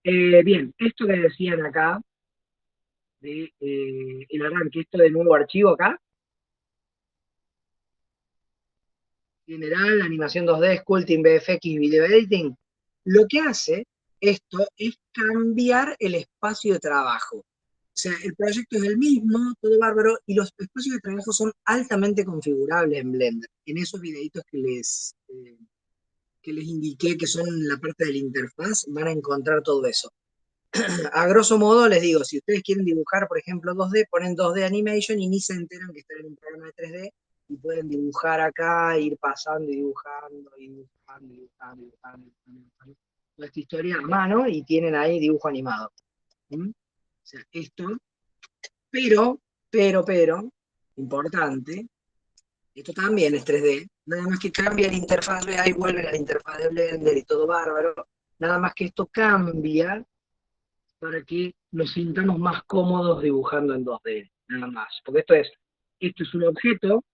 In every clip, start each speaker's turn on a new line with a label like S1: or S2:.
S1: Bien, esto que decían acá, de el arranque, esto de nuevo archivo acá, general, animación 2D, sculpting, VFX, video editing, lo que hace esto es cambiar el espacio de trabajo. O sea, el proyecto es el mismo, todo bárbaro, y los espacios de trabajo son altamente configurables en Blender. En esos videitos que les indiqué que son la parte de la interfaz, van a encontrar todo eso. A grosso modo les digo, si ustedes quieren dibujar, por ejemplo, 2D, ponen 2D Animation y ni se enteran que están en un programa de 3D y pueden dibujar acá, ir pasando y dibujando, y dibujando, y dibujando, y dibujando, y dibujando, dibujando. Toda esta historia a mano y tienen ahí dibujo animado. ¿Mm? O sea, esto, pero, importante, esto también es 3D, nada más que cambia la interfaz, ahí vuelve a la interfaz de Blender y todo bárbaro, nada más que esto cambia para que nos sintamos más cómodos dibujando en 2D, nada más. Porque esto es un objeto,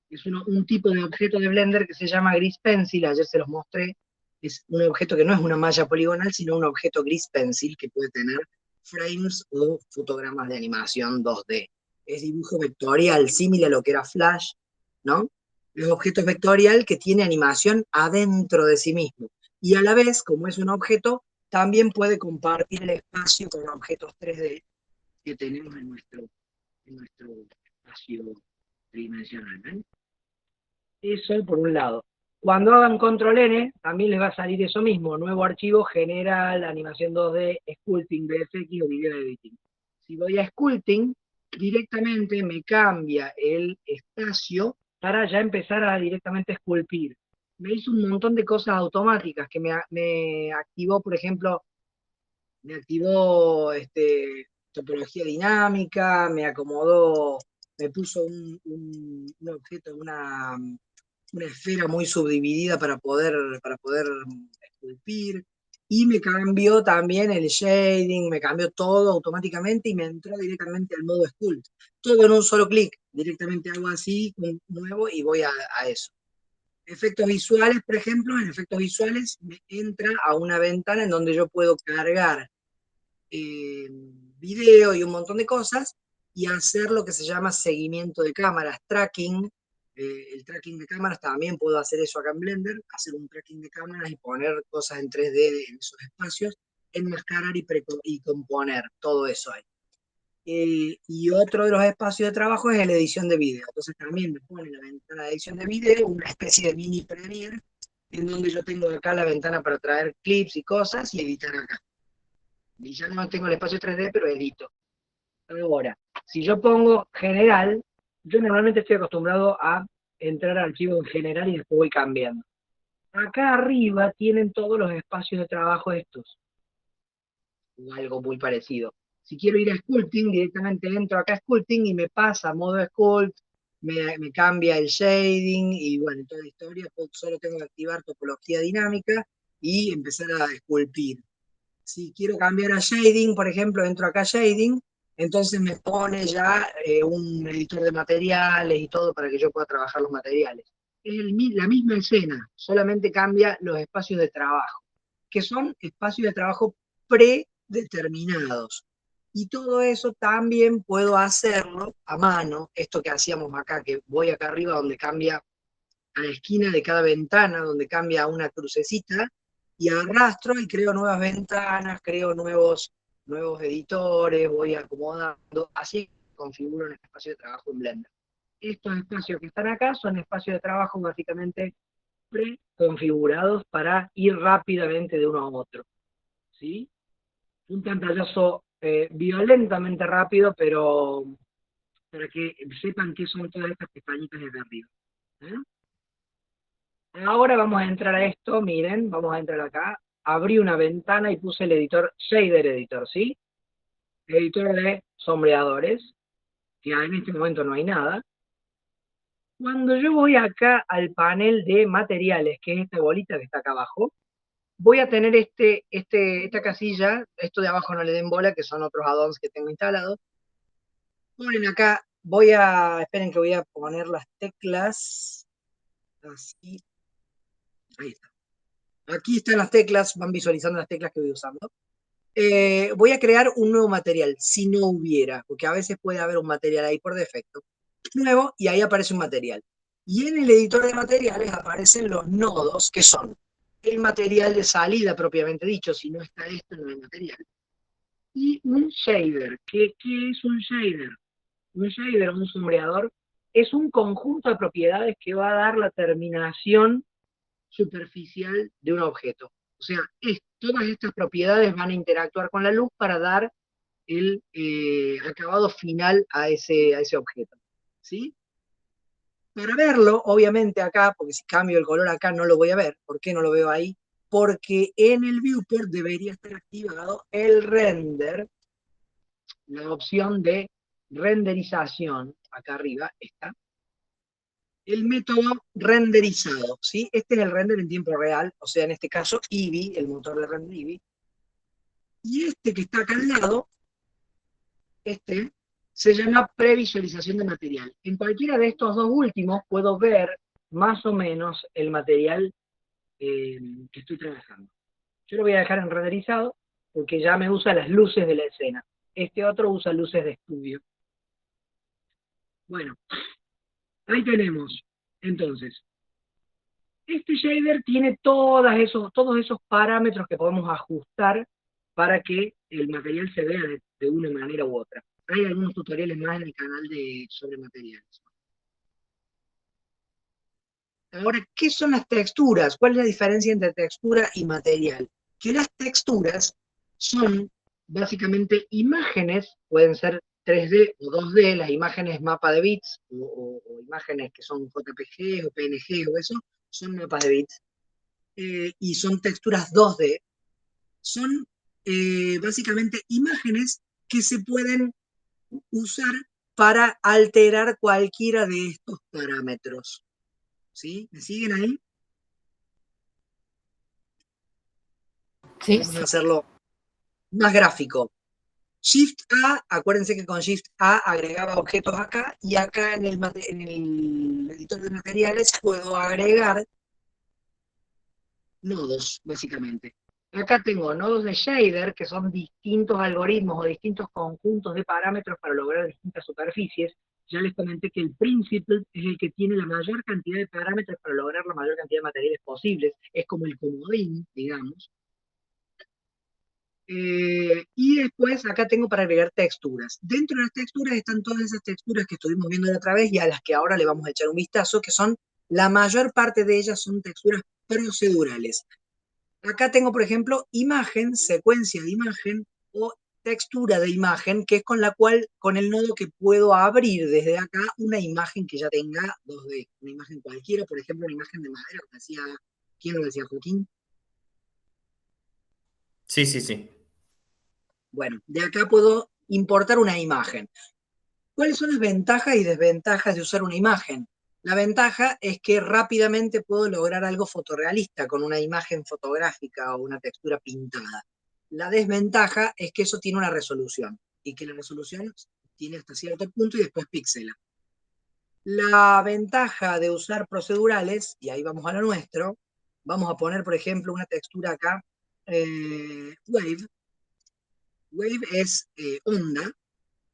S1: es un tipo de objeto de Blender que se llama Gris Pencil, ayer se los mostré, es un objeto que no es una malla poligonal, sino un objeto Gris Pencil que puede tener frames o fotogramas de animación 2D. Es dibujo vectorial, similar a lo que era Flash, ¿no? Es un objeto vectorial que tiene animación adentro de sí mismo. Y a la vez, como es un objeto, también puede compartir el espacio con objetos 3D que tenemos en nuestro espacio tridimensional. ¿Eh? Eso por un lado. Cuando hagan control N, también les va a salir eso mismo, nuevo archivo general, animación 2D, sculpting, VFX o video editing. Si voy a sculpting, directamente me cambia el espacio para ya empezar a directamente esculpir. Me hizo un montón de cosas automáticas que me activó, por ejemplo, me activó topología dinámica, me acomodó, me puso un objeto, una esfera muy subdividida para poder esculpir, y me cambió también el shading, me cambió todo automáticamente y me entró directamente al modo sculpt. Todo en un solo clic, directamente hago así, un nuevo y voy a eso. Efectos visuales, por ejemplo, en efectos visuales me entra a una ventana en donde yo puedo cargar eh, video y un montón de cosas y hacer lo que se llama seguimiento de cámaras, tracking. El tracking de cámaras también puedo hacer eso acá en Blender, hacer un tracking de cámaras y poner cosas en 3D en esos espacios, enmascarar y componer, todo eso ahí. Y otro de los espacios de trabajo es la edición de video. Entonces también me pone la ventana de edición de video, una especie de mini Premiere, en donde yo tengo acá la ventana para traer clips y cosas y editar acá. Y ya no tengo el espacio 3D, pero edito. Ahora, si yo pongo general, yo normalmente estoy acostumbrado a entrar al archivo en general y después voy cambiando. Acá arriba tienen todos los espacios de trabajo estos, o algo muy parecido. Si quiero ir a Sculpting, directamente entro acá a Sculpting y me pasa a modo Sculpt, me cambia el shading y bueno, toda la historia, solo tengo que activar topología dinámica y empezar a esculpir. Si quiero cambiar a shading, por ejemplo, entro acá a shading, entonces me pone ya un editor de materiales y todo para que yo pueda trabajar los materiales. Es la misma escena, solamente cambia los espacios de trabajo, que son espacios de trabajo predeterminados. Y todo eso también puedo hacerlo a mano, esto que hacíamos acá, que voy acá arriba donde cambia a la esquina de cada ventana, donde cambia una crucecita, y arrastro y creo nuevas ventanas, creo nuevos editores, voy acomodando, así configuro un espacio de trabajo en Blender. Estos espacios que están acá son espacios de trabajo básicamente preconfigurados para ir rápidamente de uno a otro. ¿Sí? Un pantallazo violentamente rápido, pero para que sepan qué son todas estas pestañitas de arriba. ¿Eh? Ahora vamos a entrar a esto, miren, vamos a entrar acá. Abrí una ventana y puse el editor Shader Editor, ¿sí? Editor de sombreadores, que en este momento no hay nada. Cuando yo voy acá al panel de materiales, que es esta bolita que está acá abajo, voy a tener esta casilla, esto de abajo no le den bola, que son otros add-ons que tengo instalados. Ponen acá, esperen que voy a poner las teclas, así, ahí está. Aquí están las teclas, van visualizando las teclas que voy usando. Voy a crear un nuevo material, si no hubiera, porque a veces puede haber un material ahí por defecto. Nuevo, y ahí aparece un material. Y en el editor de materiales aparecen los nodos, que son el material de salida propiamente dicho, si no está esto, no hay material. Y un shader. ¿Qué es un shader? Un shader o un sombreador es un conjunto de propiedades que va a dar la terminación superficial de un objeto. O sea, todas estas propiedades van a interactuar con la luz para dar el acabado final a ese objeto. ¿Sí? Para verlo, obviamente acá, porque si cambio el color acá no lo voy a ver. ¿Por qué no lo veo ahí? Porque en el viewport debería estar activado el render, la opción de renderización, acá arriba está, el método renderizado, ¿sí? Este es el render en tiempo real, o sea, en este caso Eevee, el motor de render Eevee, y este que está acá al lado, este, se llama previsualización de material. En cualquiera de estos dos últimos puedo ver más o menos el material que estoy trabajando. Yo lo voy a dejar en renderizado porque ya me usa las luces de la escena. Este otro usa luces de estudio. Bueno, ahí tenemos. Entonces, este shader tiene todos esos parámetros que podemos ajustar para que el material se vea de una manera u otra. Hay algunos tutoriales más en el canal sobre materiales. Ahora, ¿qué son las texturas? ¿Cuál es la diferencia entre textura y material? Que las texturas son básicamente imágenes, pueden ser 3D o 2D, las imágenes mapa de bits o imágenes que son JPG o PNG o eso, son mapas de bits. Y son texturas 2D, son básicamente imágenes que se pueden usar para alterar cualquiera de estos parámetros. ¿Sí? ¿Me siguen ahí?
S2: Sí,
S1: Vamos a hacerlo más gráfico. Shift A, acuérdense que con Shift A agregaba objetos acá y acá en el editor de materiales puedo agregar nodos, básicamente. Acá tengo nodos de shader, que son distintos algoritmos o distintos conjuntos de parámetros para lograr distintas superficies. Ya les comenté que el principal es el que tiene la mayor cantidad de parámetros para lograr la mayor cantidad de materiales posibles. Es como el comodín, digamos. Y después acá tengo para agregar texturas. Dentro de las texturas están todas esas texturas que estuvimos viendo la otra vez y a las que ahora le vamos a echar un vistazo, que son, la mayor parte de ellas son texturas procedurales. Acá tengo, por ejemplo, imagen, secuencia de imagen o textura de imagen, que es con la cual, con el nodo que puedo abrir desde acá una imagen que ya tenga 2D, una imagen cualquiera, por ejemplo, una imagen de madera, como decía, ¿quién lo decía, Joaquín?
S3: Sí, sí, sí.
S1: Bueno, de acá puedo importar una imagen. ¿Cuáles son las ventajas y desventajas de usar una imagen? La ventaja es que rápidamente puedo lograr algo fotorrealista con una imagen fotográfica o una textura pintada. La desventaja es que eso tiene una resolución y que la resolución tiene hasta cierto punto y después píxela. La ventaja de usar procedurales, y ahí vamos a lo nuestro, vamos a poner, por ejemplo, una textura acá, Wave. Wave es onda,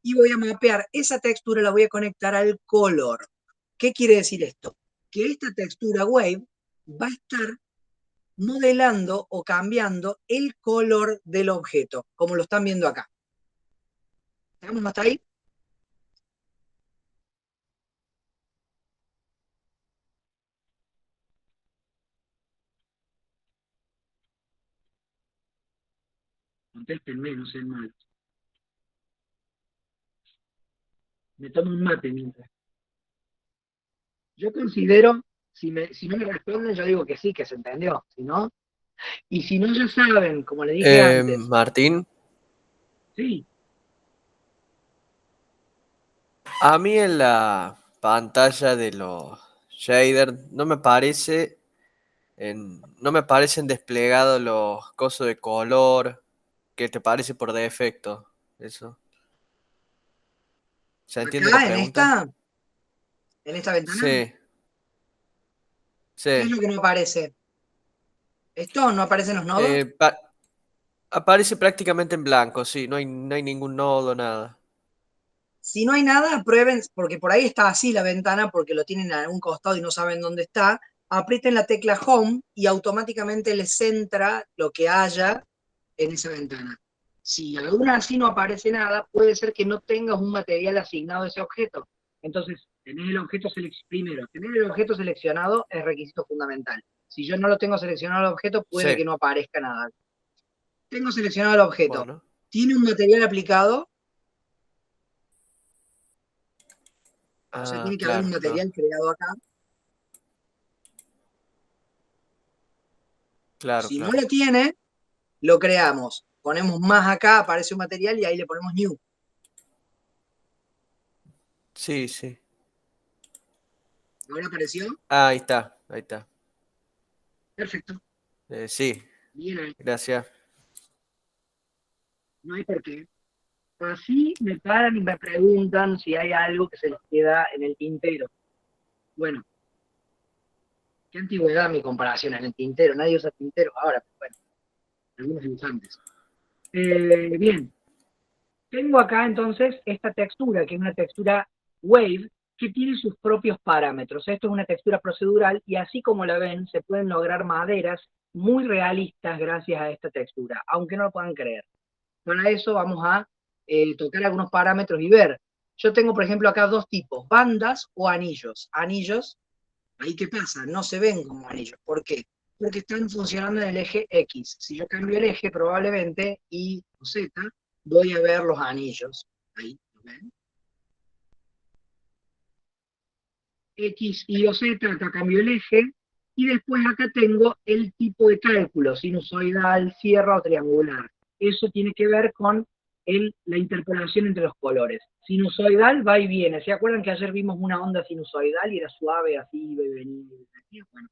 S1: y voy a mapear esa textura, la voy a conectar al color. ¿Qué quiere decir esto? Que esta textura wave va a estar modelando o cambiando el color del objeto, como lo están viendo acá. ¿Estamos hasta ahí? Contéstenme, no sean malos. Me tomo un mate mientras. Yo considero, si no me responden, yo digo que sí, que se entendió. Si no, y si no, ya saben, como le dije antes.
S4: Martín,
S1: Sí,
S4: a mí en la pantalla de los shaders no me parecen desplegados los cosos de color que te parece por defecto. Eso. ¿Se entiende la
S1: acá
S4: pregunta?
S1: en esta ventana,
S4: Sí,
S1: ¿qué es
S4: sí.
S1: lo que no aparece? Esto no aparecen los nodos.
S4: Eh, pa- Aparece prácticamente en blanco, sí, no hay ningún nodo, nada.
S1: Si no hay nada, prueben, porque por ahí está así la ventana, porque lo tienen a un costado y no saben dónde está. Aprieten la tecla Home y automáticamente les centra lo que haya en esa ventana. Si aún así no aparece nada, puede ser que no tengas un material asignado a ese objeto. Entonces, primero, tener el objeto seleccionado es requisito fundamental. Si yo no lo tengo seleccionado el objeto, puede
S4: Sí,
S1: que no aparezca nada. Tengo seleccionado el objeto.
S4: bueno.
S1: ¿Tiene un material aplicado? O sea,
S4: Ah,
S1: tiene que haber un
S4: claro, no.
S1: material creado acá.
S4: Claro,
S1: Si no
S4: claro.
S1: lo tiene, lo creamos. Ponemos más acá, aparece un material y ahí le ponemos new.
S4: Sí, sí.
S1: ¿Ahora apareció?
S4: Ah, ahí está, ahí está.
S1: Perfecto.
S4: Sí,
S1: Bien ahí.
S4: gracias.
S1: No hay por qué. Así me paran y me preguntan si hay algo que se les queda en el tintero. Bueno, qué antigüedad mi comparación en el tintero. Nadie usa tintero ahora, pero bueno, algunos dibujantes. Bien, tengo acá entonces esta textura, que es una textura wave, que tiene sus propios parámetros. Esto es una textura procedural y así como la ven, se pueden lograr maderas muy realistas gracias a esta textura, aunque no lo puedan creer. Para eso vamos a tocar algunos parámetros y ver. Yo tengo, por ejemplo, acá dos tipos, bandas o anillos. Anillos, ahí qué pasa, no se ven como anillos. ¿Por qué? Porque están funcionando en el eje X. Si yo cambio el eje, probablemente, Y o Z, voy a ver los anillos. Ahí, ¿lo ven? X, Y o Z, acá cambio el eje. Y después acá tengo el tipo de cálculo, sinusoidal, sierra o triangular. Eso tiene que ver con la interpolación entre los colores. Sinusoidal va y viene. ¿Se acuerdan que ayer vimos una onda sinusoidal y era suave, así, iba y venía? Bueno,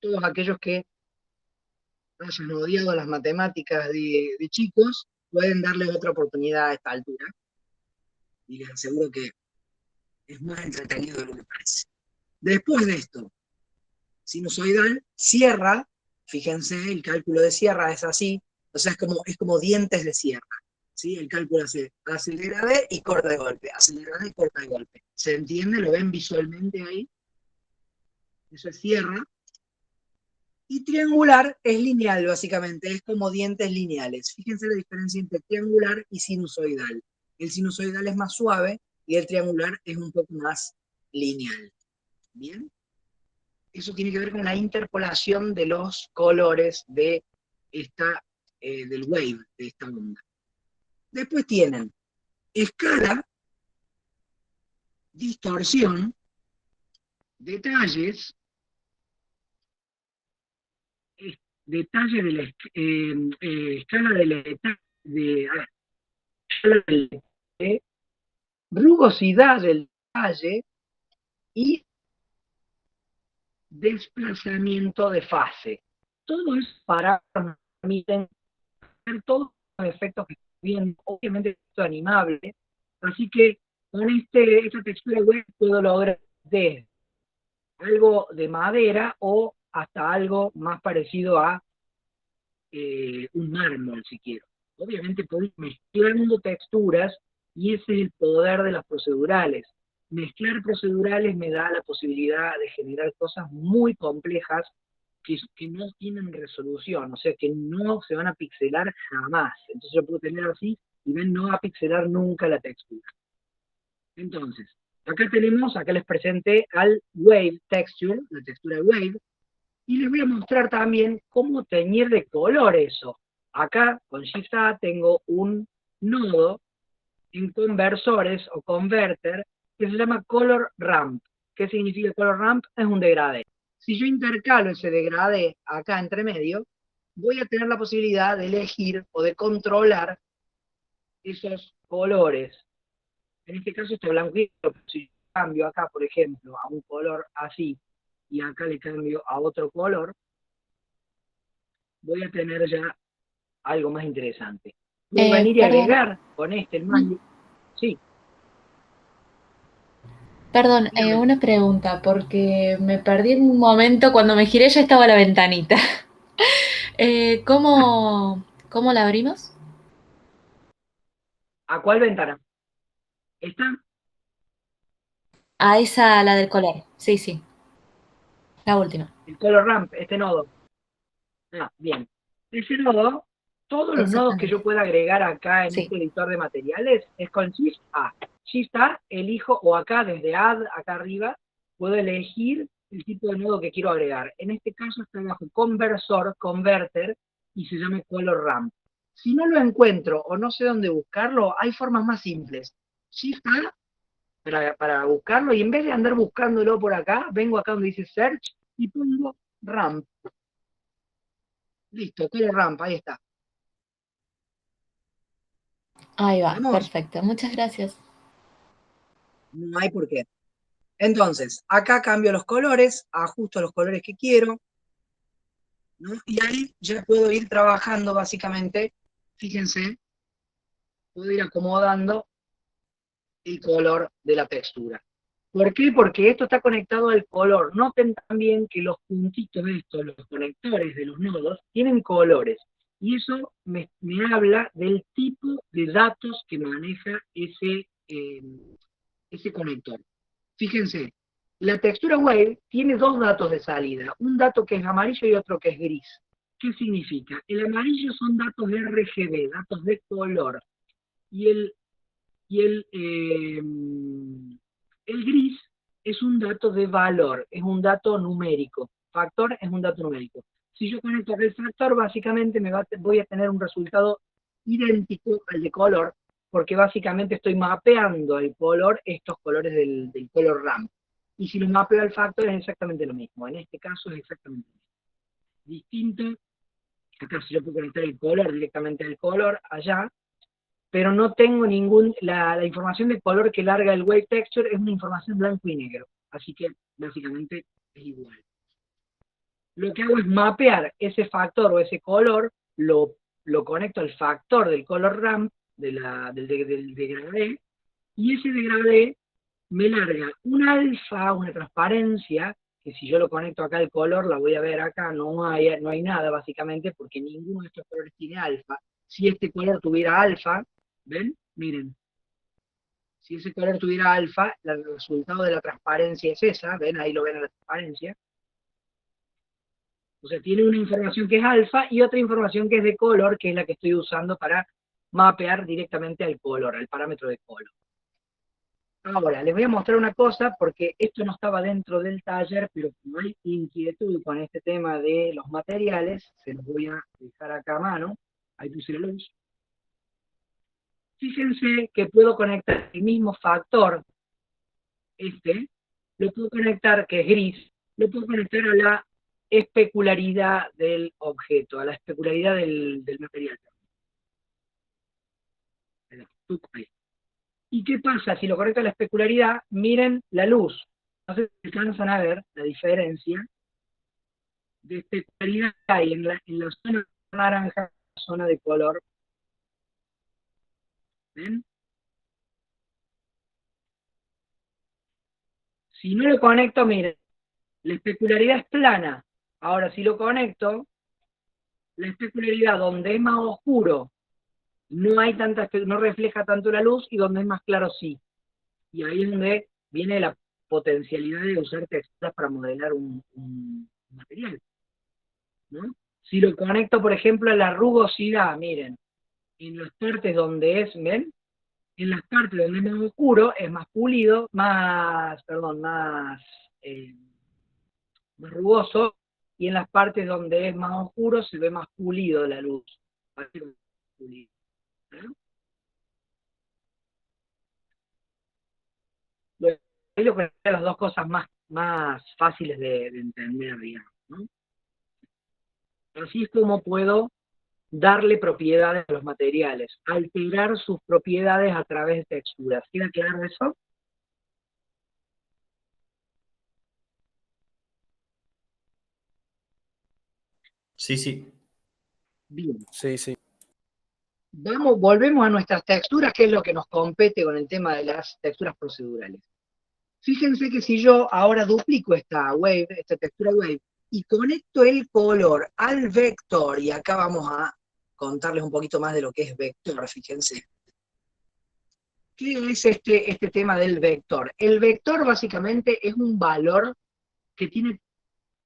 S1: todos aquellos que hayan odiado las matemáticas de chicos pueden darle otra oportunidad a esta altura. Y les aseguro que es más entretenido de lo que parece. Después de esto, sinusoidal, sierra, fíjense, el cálculo de sierra es así, o sea, es como dientes de sierra. ¿Sí? El cálculo hace acelera de y corta de golpe, acelera de y corta de golpe. ¿Se entiende? ¿Lo ven visualmente ahí? Eso es sierra. Y triangular es lineal, básicamente, es como dientes lineales. Fíjense la diferencia entre triangular y sinusoidal. El sinusoidal es más suave y el triangular es un poco más lineal. ¿Bien? Eso tiene que ver con la interpolación de los colores de del wave, de esta onda. Después tienen escala, distorsión, detalles, detalle de la escala de la escala del detalle, rugosidad del detalle y desplazamiento de fase. Todo eso para permiten ver todos los efectos que estoy viendo. Obviamente esto es animable, así que con esta textura web puedo lograr desde algo de madera o hasta algo más parecido a un mármol, si quiero. Obviamente puedo ir mezclando texturas y ese es el poder de las procedurales. Mezclar procedurales me da la posibilidad de generar cosas muy complejas que no tienen resolución, o sea, que no se van a pixelar jamás. Entonces yo puedo tener así y ven, no va a pixelar nunca la textura. Entonces, acá les presenté al Wave Texture, la textura Wave, y les voy a mostrar también cómo teñir de color eso. Acá, con Shift A, tengo un nodo en conversores o converter que se llama Color Ramp. ¿Qué significa Color Ramp? Es un degradé. Si yo intercalo ese degradé acá entre medio, voy a tener la posibilidad de elegir o de controlar esos colores. En este caso está blanco y negro, pero si yo cambio acá, por ejemplo, a un color así, y acá le cambio a otro color, voy a tener ya algo más interesante. Puedo venir y
S2: Perdón,
S1: agregar con el mayo. Sí,
S2: perdón,
S1: dígame.
S2: una pregunta, porque me perdí en un momento, cuando me giré ya estaba la ventanita. ¿Cómo la abrimos?
S1: ¿A cuál ventana? ¿Esta?
S2: A esa, la del color. Sí, sí, la última.
S1: El color ramp, este nodo. Ah, bien. Ese nodo, todos los nodos que
S2: Exactamente.
S1: yo pueda agregar acá en
S2: Sí.
S1: este editor de materiales es con Shift A. Shift A, elijo, o acá desde Add, acá arriba, puedo elegir el tipo de nodo que quiero agregar. En este caso está bajo Conversor, Converter, y se llama Color Ramp. Si no lo encuentro o no sé dónde buscarlo, hay formas más simples. Shift A para buscarlo, y en vez de andar buscándolo por acá, vengo acá donde dice Search y pongo Ramp. Listo, Color Ramp, ahí está.
S2: Ahí va,
S1: ¿Vamos?
S2: perfecto. Muchas gracias.
S1: No hay por qué. Entonces, acá cambio los colores, ajusto los colores que quiero, ¿no? Y ahí ya puedo ir trabajando básicamente, fíjense, puedo ir acomodando el color de la textura. ¿Por qué? Porque esto está conectado al color. Noten también que los puntitos de estos, los conectores de los nodos, tienen colores. Y eso me habla del tipo de datos que maneja ese conector. Fíjense, la textura wave tiene dos datos de salida, un dato que es amarillo y otro que es gris. ¿Qué significa? El amarillo son datos de RGB, datos de color, y el gris es un dato de valor, es un dato numérico. Factor es un dato numérico. Si yo conecto el factor, básicamente voy a tener un resultado idéntico al de color, porque básicamente estoy mapeando el color, estos colores del color RAM. Y si lo mapeo al factor es exactamente lo mismo. En este caso es exactamente lo mismo. Distinto, acá si yo puedo conectar el color directamente al color, allá, pero no tengo la información de color que larga el Wave Texture es una información blanco y negro, así que básicamente es igual. Lo que hago es mapear ese factor o ese color, lo conecto al factor del color ramp, del degradé, y ese degradé me larga un alfa, una transparencia, que si yo lo conecto acá al color, la voy a ver acá, no hay nada básicamente, porque ninguno de estos colores tiene alfa. Si este color tuviera alfa, ¿ven? Miren, si ese color tuviera alfa, el resultado de la transparencia es esa, ¿ven? Ahí lo ven en la transparencia. O sea, tiene una información que es alfa y otra información que es de color, que es la que estoy usando para mapear directamente al color, al parámetro de color. Ahora, les voy a mostrar una cosa, porque esto no estaba dentro del taller, pero como hay inquietud con este tema de los materiales, se los voy a dejar acá a mano. Ahí puse la luz. Fíjense que puedo conectar el mismo factor, lo puedo conectar, que es gris, lo puedo conectar a la especularidad del objeto, a la especularidad del material. Ahí. ¿Y qué pasa si lo conecto a la especularidad? Miren la luz. No sé si alcanzan a ver la diferencia de especularidad que hay en la zona naranja, zona de color. ¿Ven? Si no lo conecto, miren, la especularidad es plana. Ahora, si lo conecto, la especularidad donde es más oscuro no refleja tanto la luz, y donde es más claro sí. Y ahí es donde viene la potencialidad de usar texturas para modelar un material, ¿no? Si lo conecto, por ejemplo, a la rugosidad, miren, en las partes donde ¿ven? En las partes donde es más oscuro, es más pulido, eh, más rugoso, y en las partes donde es más oscuro se ve más pulido la luz. Pulido, ¿no? Ahí lo que las dos cosas más fáciles de entender, digamos, ¿no? Así es como puedo darle propiedades a los materiales, alterar sus propiedades a través de texturas. ¿Queda claro eso?
S3: Sí, sí.
S1: Bien.
S4: Sí, sí.
S1: Volvemos a nuestras texturas, que es lo que nos compete con el tema de las texturas procedurales. Fíjense que si yo ahora duplico esta textura wave, y conecto el color al vector, y acá vamos a contarles un poquito más de lo que es vector, fíjense. ¿Qué es este tema del vector? El vector básicamente es un valor que tiene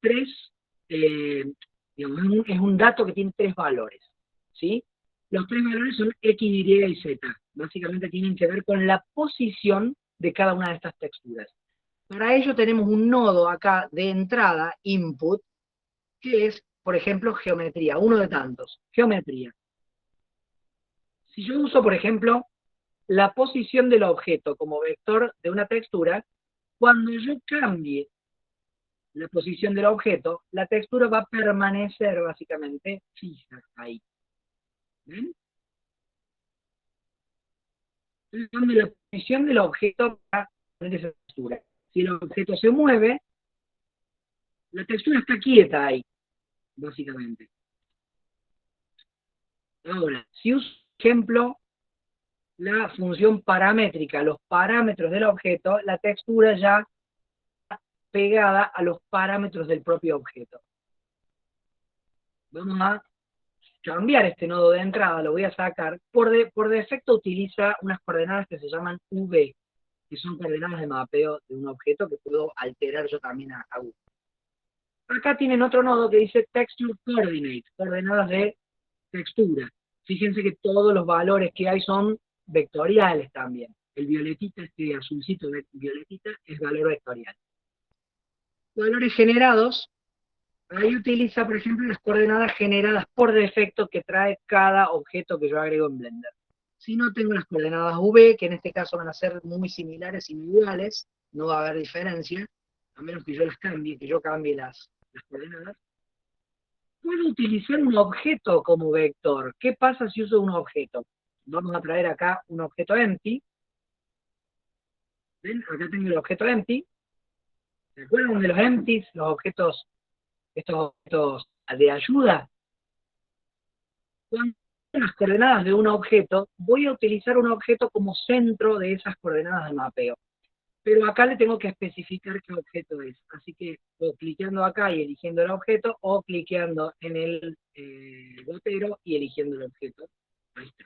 S1: tres, digamos, es un dato que tiene tres valores, ¿sí? Los tres valores son X, Y y Z. Básicamente tienen que ver con la posición de cada una de estas texturas. Para ello tenemos un nodo acá de entrada, input, que es, por ejemplo, geometría, uno de tantos, geometría. Si yo uso, por ejemplo, la posición del objeto como vector de una textura, cuando yo cambie la posición del objeto, la textura va a permanecer básicamente fija ahí. ¿Ven? Entonces, donde la posición del objeto va a tener esa textura. Si el objeto se mueve, la textura está quieta ahí, básicamente. Ahora, si uso, por ejemplo, la función paramétrica, los parámetros del objeto, la textura ya está pegada a los parámetros del propio objeto. Vamos a cambiar este nodo de entrada, lo voy a sacar. Por defecto utiliza unas coordenadas que se llaman V, que son coordenadas de mapeo de un objeto que puedo alterar yo también a gusto. Acá tienen otro nodo que dice Texture Coordinate, coordenadas de textura. Fíjense que todos los valores que hay son vectoriales también. El violetita, este azulcito de violetita, es valor vectorial. Valores generados, ahí utiliza, por ejemplo, las coordenadas generadas por defecto que trae cada objeto que yo agrego en Blender. Si no, tengo las coordenadas V, que en este caso van a ser muy similares y muy iguales, no va a haber diferencia, a menos que yo las cambie, que yo cambie las coordenadas. Puedo utilizar un objeto como vector. ¿Qué pasa si uso un objeto? Vamos a traer acá un objeto empty. ¿Ven? Acá tengo el objeto empty. ¿Se acuerdan de los empties? Los objetos, estos objetos de ayuda. Cuando tengo las coordenadas de un objeto, voy a utilizar un objeto como centro de esas coordenadas de mapeo. Pero acá le tengo que especificar qué objeto es. Así que o cliqueando acá y eligiendo el objeto, o cliqueando en el gotero y eligiendo el objeto. Ahí está.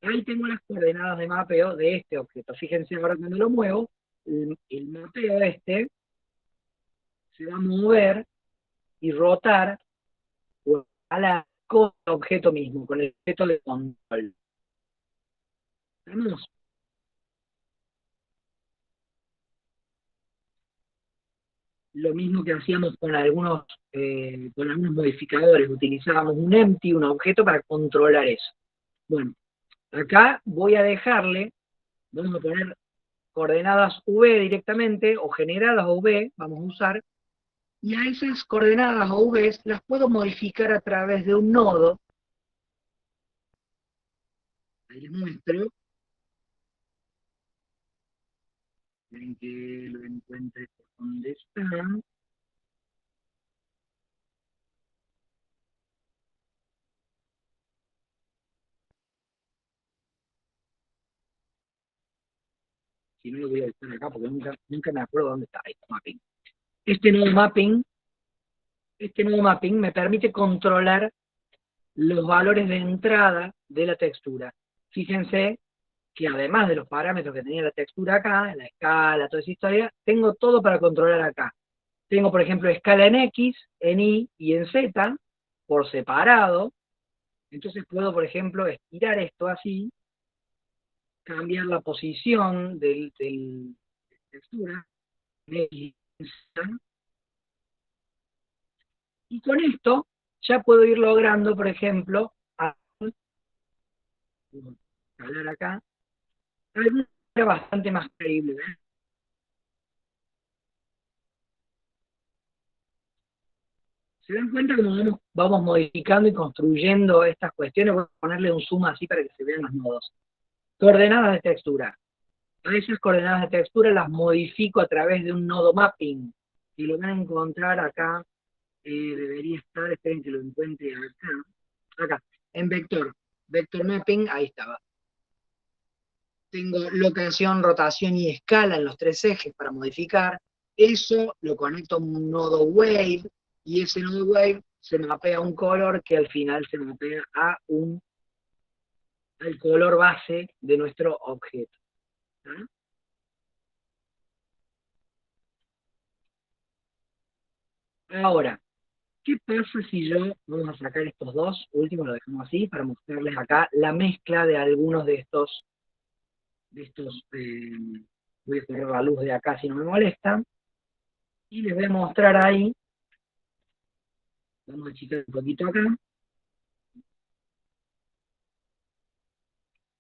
S1: Ahí tengo las coordenadas de mapeo de este objeto. Fíjense ahora cuando lo muevo, el mapeo este se va a mover y rotar con el objeto mismo, con el objeto de control. ¿Vamos? Lo mismo que hacíamos con algunos modificadores, utilizábamos un empty, un objeto para controlar eso. Bueno, acá voy a dejarle, vamos a poner coordenadas V directamente, o generadas V, vamos a usar, y a esas coordenadas o V las puedo modificar a través de un nodo. Ahí les muestro. Ven que lo encuentre por donde está. Si no, lo voy a buscar acá porque nunca me acuerdo dónde está. Ahí está, mapping. Este nuevo mapping me permite controlar los valores de entrada de la textura. Fíjense que además de los parámetros que tenía la textura acá, la escala, toda esa historia, tengo todo para controlar acá. Tengo, por ejemplo, escala en X, en Y y en Z, por separado. Entonces puedo, por ejemplo, estirar esto así, cambiar la posición de la textura, en X y en Z. Y con esto ya puedo ir logrando, por ejemplo, hablar acá, alguna manera bastante más creíble. ¿Se dan cuenta cómo vamos modificando y construyendo estas cuestiones? Voy a ponerle un zoom así para que se vean los nodos. Coordenadas de textura. A esas coordenadas de textura las modifico a través de un nodo mapping. Y lo van a encontrar acá. Debería estar, esperen que lo encuentre acá. Acá, en vector. Vector mapping, ahí estaba. Tengo locación, rotación y escala en los tres ejes para modificar. Eso lo conecto a un nodo wave. y ese nodo wave se mapea a un color que al final se mapea al color base de nuestro objeto. ¿Ah? Ahora, ¿qué pasa si vamos a sacar estos dos últimos, lo dejamos así, para mostrarles acá la mezcla de algunos de estos, voy a cerrar la luz de acá si no me molesta, y les voy a mostrar ahí, vamos a achicar un poquito acá.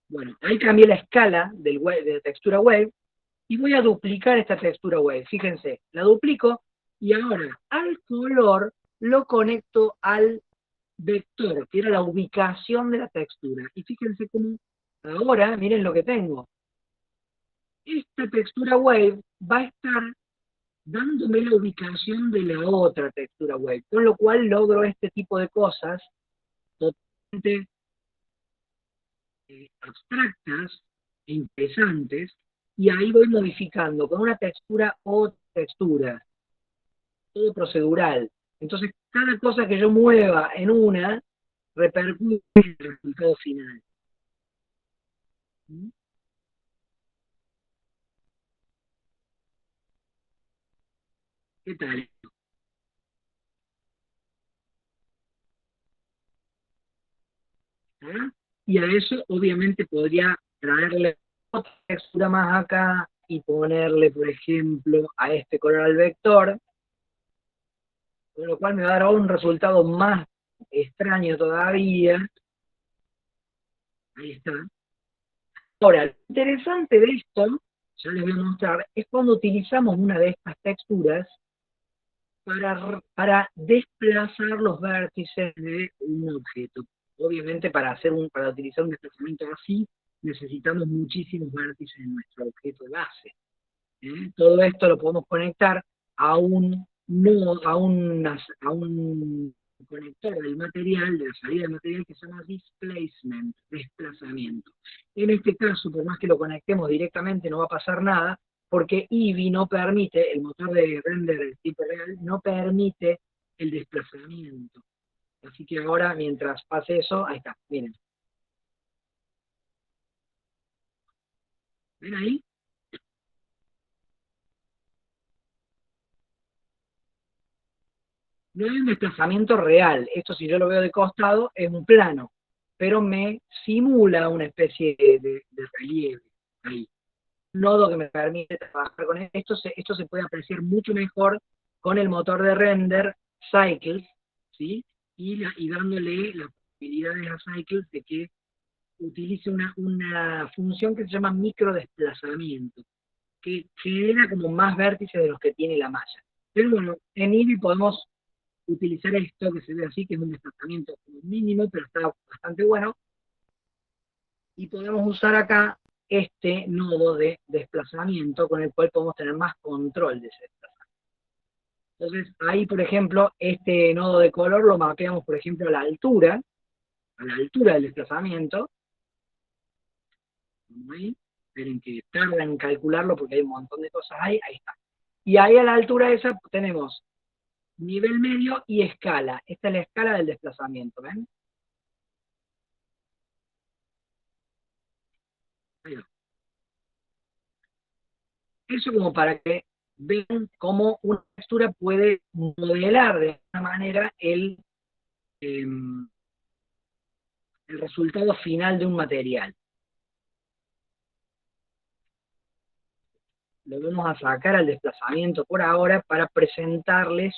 S1: Bueno, ahí cambié la escala de la textura wave, y voy a duplicar esta textura wave, fíjense, la duplico, y ahora al color lo conecto al vector, que era la ubicación de la textura. Y fíjense cómo ahora, miren lo que tengo. Esta textura wave va a estar dándome la ubicación de la otra textura wave, con lo cual logro este tipo de cosas totalmente abstractas e interesantes, y ahí voy modificando con una textura o textura, todo procedural. Entonces, cada cosa que yo mueva en una repercute en el resultado final. ¿Mm? ¿Qué tal? ¿Ah? Y a eso obviamente podría traerle otra textura más acá y ponerle, por ejemplo, a este color al vector, con lo cual me va a dar un resultado más extraño todavía. Ahí está. Ahora, lo interesante de esto, ya les voy a mostrar, es cuando utilizamos una de estas texturas para desplazar los vértices de un objeto. Obviamente para utilizar un desplazamiento así, necesitamos muchísimos vértices en nuestro objeto de base. Todo esto lo podemos conectar a un nodo, a un conector del material, de la salida del material, que se llama displacement, desplazamiento. En este caso, por más que lo conectemos directamente, no va a pasar nada, porque Eevee no permite, el motor de render de tipo real, no permite el desplazamiento. Así que ahora, mientras pase eso, ahí está, miren. ¿Ven ahí? No hay un desplazamiento real. Esto, si yo lo veo de costado, es un plano, pero me simula una especie de relieve ahí. Un nodo que me permite trabajar con esto. Esto se puede apreciar mucho mejor con el motor de render Cycles, ¿sí? Y dándole la posibilidad a Cycles de que utilice una función que se llama microdesplazamiento, que genera como más vértices de los que tiene la malla. Pero bueno, en Eevee podemos utilizar esto que se ve así, que es un desplazamiento mínimo, pero está bastante bueno, y podemos usar acá este nodo de desplazamiento con el cual podemos tener más control de ese desplazamiento. Entonces, ahí, por ejemplo, este nodo de color lo mapeamos, por ejemplo, a la altura del desplazamiento. Ahí, esperen que tarda en calcularlo porque hay un montón de cosas ahí está. Y ahí a la altura esa tenemos nivel medio y escala. Esta es la escala del desplazamiento, ¿ven? Ahí va. Eso como para que vean cómo una textura puede modelar de alguna manera el resultado final de un material. Lo vamos a sacar al desplazamiento por ahora para presentarles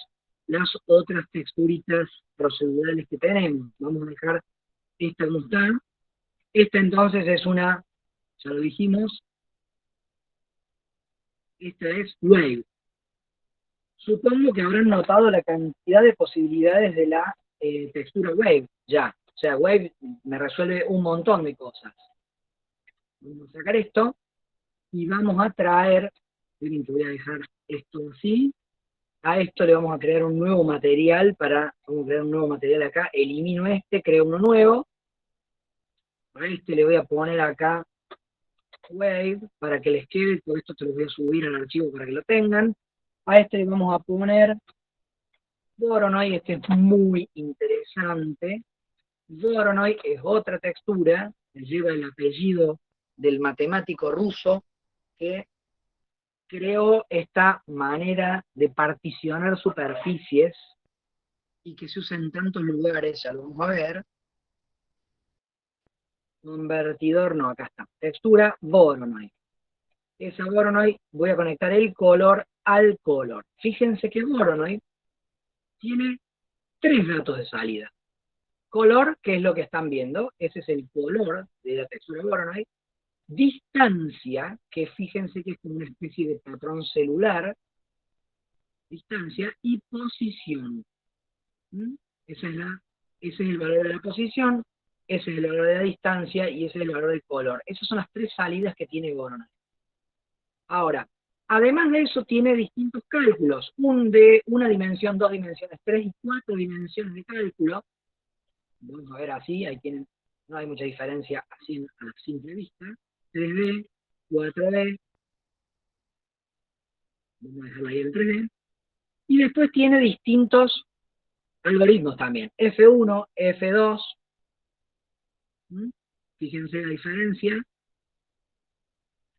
S1: las otras texturitas procedurales que tenemos. Vamos a dejar esta como está. Esta entonces es una, ya lo dijimos, esta es Wave. Supongo que habrán notado la cantidad de posibilidades de la textura Wave, ya. O sea, Wave me resuelve un montón de cosas. Vamos a sacar esto y vamos a traer, miren que voy a dejar esto así, a esto le vamos a crear un nuevo material vamos a crear un nuevo material acá, elimino este, creo uno nuevo, a este le voy a poner acá Wave, para que les quede, todo esto te lo voy a subir al archivo para que lo tengan, a este le vamos a poner Voronoi, este es muy interesante. Voronoi es otra textura, que lleva el apellido del matemático ruso que creó esta manera de particionar superficies y que se usa en tantos lugares, ya lo vamos a ver. Convertidor, no, acá está. Textura Voronoi. Esa Voronoi, voy a conectar el color al color. Fíjense que Voronoi tiene 3 datos de salida. Color, que es lo que están viendo, ese es el color de la textura Voronoi. Distancia, que fíjense que es como una especie de patrón celular. Distancia y posición. ¿Mm? Ese es el valor de la posición, ese es el valor de la distancia y ese es el valor del color. Esas son las 3 salidas que tiene Voronoi. Ahora, además de eso tiene distintos cálculos, de una dimensión, 2 dimensiones, 3 y 4 dimensiones de cálculo. Vamos a ver así, ahí tienen, no hay mucha diferencia así a simple vista. 3D, 4D, vamos a dejarlo ahí en 3D. Y después tiene distintos algoritmos también, F1, F2, fíjense la diferencia,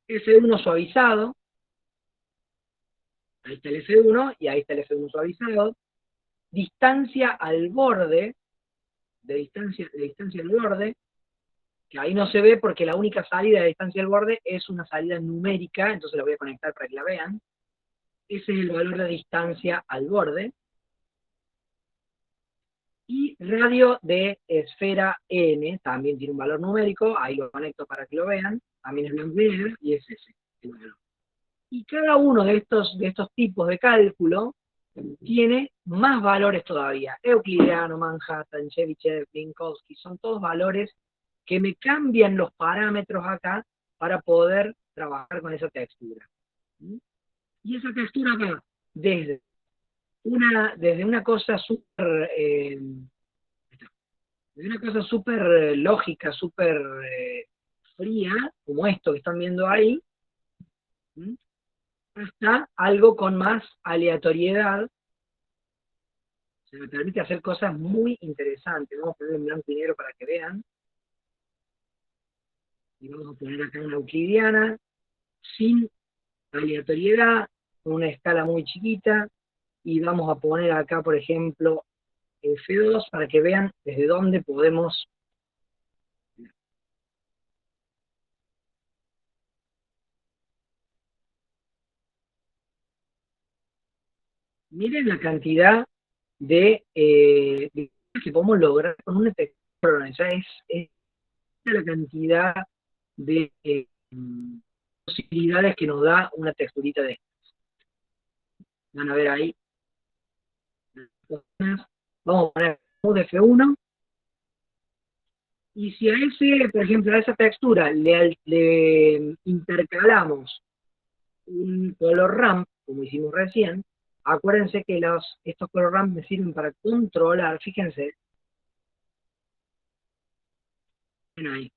S1: F1 suavizado, ahí está el F1 y ahí está el F1 suavizado, distancia al borde, de distancia al borde, que ahí no se ve porque la única salida de distancia al borde es una salida numérica, entonces la voy a conectar para que la vean. Ese es el valor de distancia al borde. Y radio de esfera n, también tiene un valor numérico, ahí lo conecto para que lo vean, también es blanco y negro, y es ese el valor. Y cada uno de estos tipos de cálculo tiene más valores todavía. Euclideano, Manhattan, Chebyshev, Minkowski, son todos valores que me cambian los parámetros acá para poder trabajar con esa textura. Y esa textura va desde una cosa súper lógica, súper fría, como esto que están viendo ahí, hasta algo con más aleatoriedad. Se me permite hacer cosas muy interesantes. Vamos a poner en blanco y negro para que vean. Y vamos a poner acá una euclidiana, sin aleatoriedad, con una escala muy chiquita, y vamos a poner acá, por ejemplo, F2 para que vean desde dónde podemos. Miren la cantidad de que podemos lograr con una textura. Ya es la cantidad de posibilidades que nos da una texturita de estas. Van a ver ahí. Vamos a poner un F1. Y si a ese, por ejemplo, a esa textura le intercalamos un color ramp, como hicimos recién, acuérdense que estos color ramp me sirven para controlar, fíjense, ven ahí.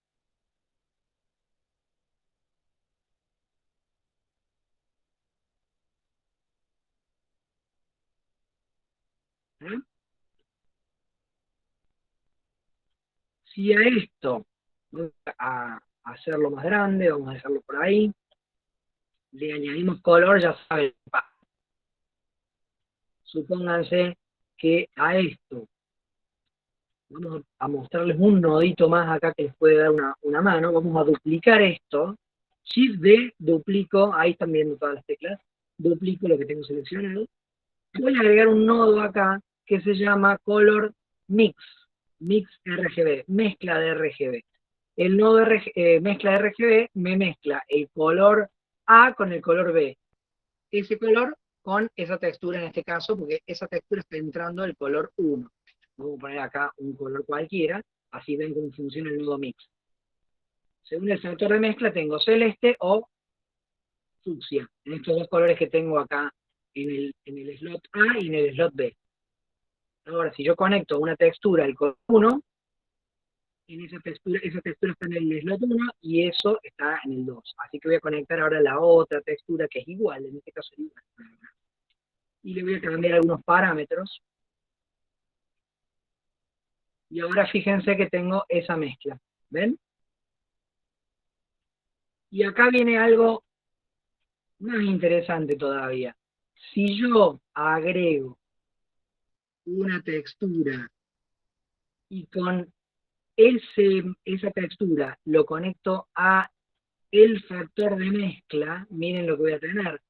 S1: ¿Eh? Si a esto, vamos a hacerlo más grande, vamos a dejarlo por ahí, le añadimos color, ya saben, supónganse que a esto, vamos a mostrarles un nodito más acá que les puede dar una mano, vamos a duplicar esto, Shift D, duplico, ahí están viendo todas las teclas, duplico lo que tengo seleccionado, voy a agregar un nodo acá que se llama Color Mix RGB, mezcla de RGB. El nodo mezcla de RGB me mezcla el color A con el color B. Ese color con esa textura en este caso, porque esa textura está entrando el color 1. Vamos a poner acá un color cualquiera, así ven cómo funciona el nodo mix. Según el sector de mezcla tengo celeste o fucsia, en estos dos colores que tengo acá en el slot A y en el slot B. Ahora, si yo conecto una textura al color 1, en esa textura está en el slot 1 y eso está en el 2. Así que voy a conectar ahora la otra textura que es igual, en este caso es igual. Y le voy a cambiar algunos parámetros. Y ahora fíjense que tengo esa mezcla, ¿ven? Y acá viene algo más interesante todavía. Si yo agrego una textura y con esa textura lo conecto a el factor de mezcla, miren lo que voy a tener.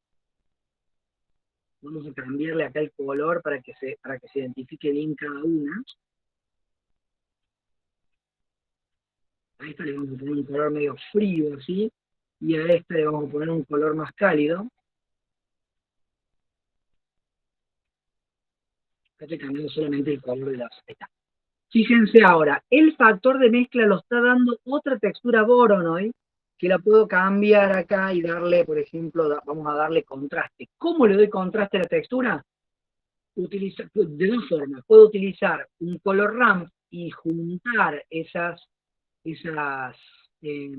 S1: Vamos a cambiarle acá el color para que se identifique bien cada una. A esta le vamos a poner un color medio frío, así, y a esta le vamos a poner un color más cálido. Acá estoy cambiando solamente el color de las... Ahí está. Fíjense ahora, el factor de mezcla lo está dando otra textura Voronoi, que la puedo cambiar acá y darle, por ejemplo, vamos a darle contraste. ¿Cómo le doy contraste a la textura? De dos formas. Puedo utilizar un color ramp y juntar esas, eh,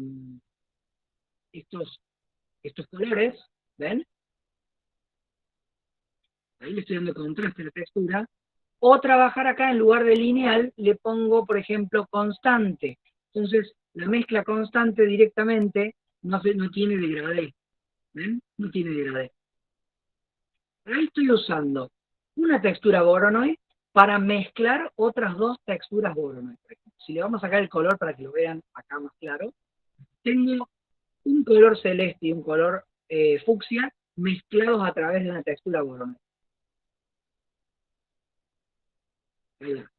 S1: estos colores, ¿ven? Ahí le estoy dando contraste a la textura. O trabajar acá en lugar de lineal, le pongo, por ejemplo, constante. Entonces, la mezcla constante directamente no tiene degradé. ¿Ven? No tiene degradé. Ahí estoy usando una textura Voronoi para mezclar otras dos texturas Voronoi. Si le vamos a sacar el color para que lo vean acá más claro, tengo un color celeste y un color fucsia mezclados a través de una textura Voronoi. Ahí va.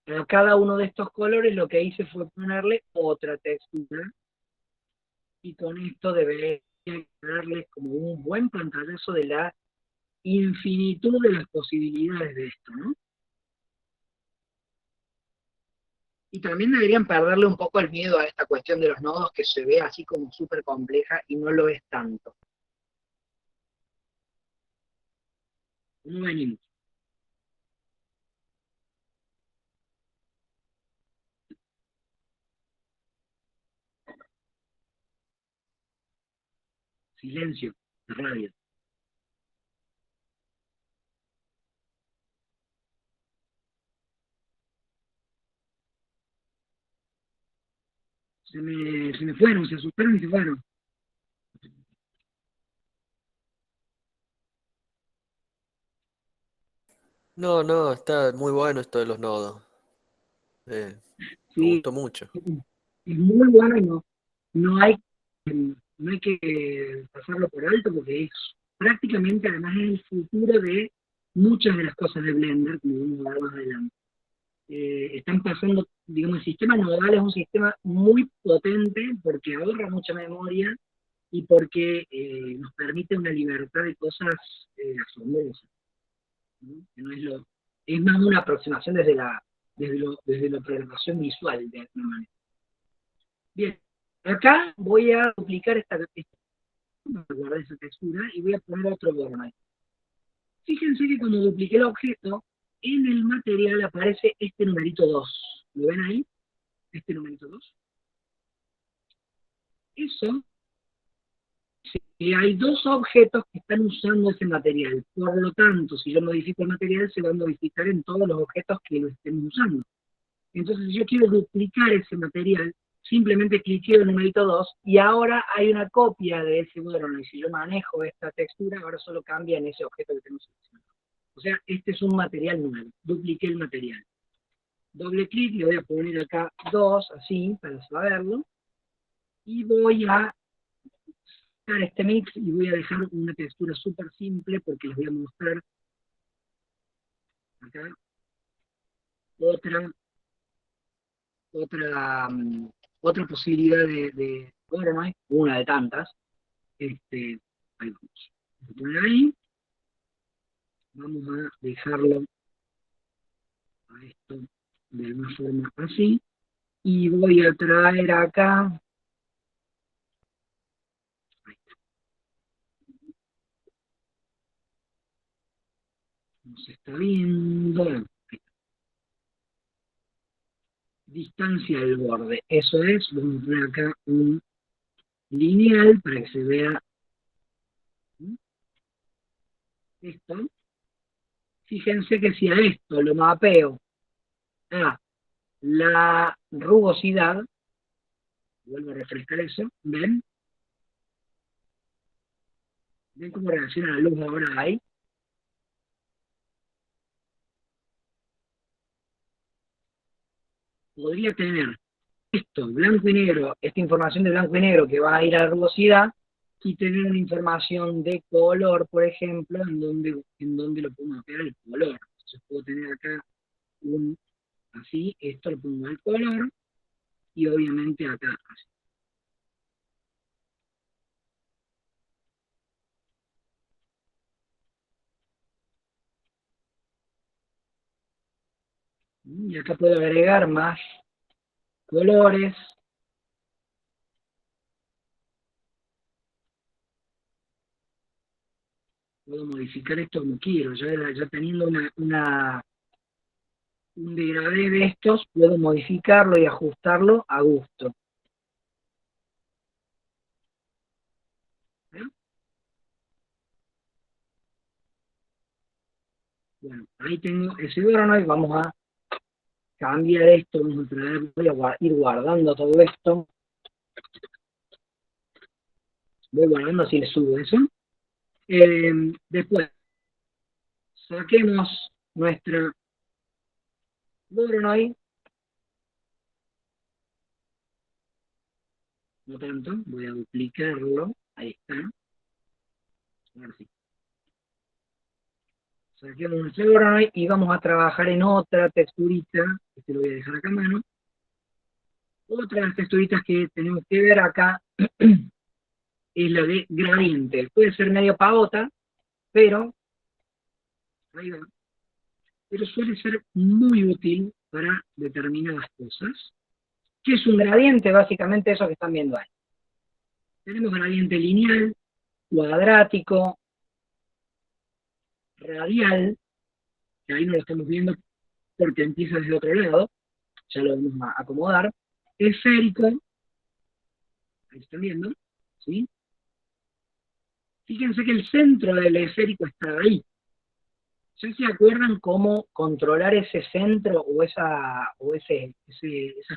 S1: A cada uno de estos colores lo que hice fue ponerle otra textura y con esto debería darles como un buen pantallazo de la infinitud de las posibilidades de esto, ¿no? Y también deberían perderle un poco el miedo a esta cuestión de los nodos que se ve así como súper compleja y no lo es tanto. ¿Cómo venimos? Silencio, radio. Se me fueron, se asustaron y se fueron.
S4: No, no, está muy bueno esto de los nodos. Me
S1: Sí,
S4: gustó mucho.
S1: es muy bueno y no hay, no hay que pasarlo por alto porque es prácticamente, además, es el futuro de muchas de las cosas de Blender, como vamos a ver más adelante. Están pasando, digamos, el sistema nodal es un sistema muy potente porque ahorra mucha memoria y porque nos permite una libertad de cosas asombrosas, ¿no? Que no es, es más una aproximación desde la programación visual, de alguna manera. Bien, acá voy a duplicar guardar esa textura y voy a poner otro borno. Fíjense que cuando dupliqué el objeto, en el material aparece este numerito 2. ¿Lo ven ahí? Este numerito 2. Eso, hay dos objetos que están usando ese material. Por lo tanto, si yo modifico el material, se va a modificar en todos los objetos que lo estén usando. Entonces, si yo quiero duplicar ese material, simplemente cliqueo el numerito 2 y ahora hay una copia de ese borno. Y si yo manejo esta textura, ahora solo cambia en ese objeto que tengo seleccionado. O sea, este es un material nuevo. Dupliqué el material. Doble clic, le voy a poner acá 2, así, para saberlo. Y voy a sacar este mix y voy a dejar una textura súper simple porque les voy a mostrar acá otra otra, otra posibilidad de Voronoi, una de tantas. Ahí vamos. Voy a poner ahí, vamos a dejarlo a esto de alguna forma así, y voy a traer acá, ahí está, no se está viendo, ahí está. Distancia del borde, eso es, vamos a poner acá un lineal para que se vea esto. Fíjense que si a esto lo mapeo a la rugosidad, vuelvo a refrescar eso, ¿ven? ¿Ven cómo reacciona la luz ahora ahí? Podría tener esto, blanco y negro, esta información de blanco y negro que va a ir a la rugosidad, y tener una información de color, por ejemplo, en donde lo puedo mapear el color. Entonces puedo tener acá así, esto lo pongo al color, y obviamente acá así. Y acá puedo agregar más colores. Puedo modificar esto como quiero. Ya teniendo un degradé de estos, puedo modificarlo y ajustarlo a gusto. ¿Eh? Bueno, ahí tengo ese órgano y vamos a cambiar esto, vamos a traer, voy a ir guardando todo esto. Voy guardando así le subo eso. Después, saquemos nuestra Voronoi. No tanto, voy a duplicarlo. Ahí está. Ahora sí. Saquemos nuestro Voronoi y vamos a trabajar en otra texturita. Este lo voy a dejar acá a mano. Otra de las texturitas que tenemos que ver acá es la de gradiente. Puede ser medio pavota, pero ahí va. Pero suele ser muy útil para determinadas cosas. ¿Qué es un gradiente? Básicamente eso que están viendo ahí. Tenemos gradiente lineal, cuadrático, radial, que ahí no lo estamos viendo porque empieza desde otro lado, ya lo vamos a acomodar. Esférico, ahí están viendo, ¿sí? Fíjense que el centro del esférico está ahí. ¿Ya se acuerdan cómo controlar ese centro o esas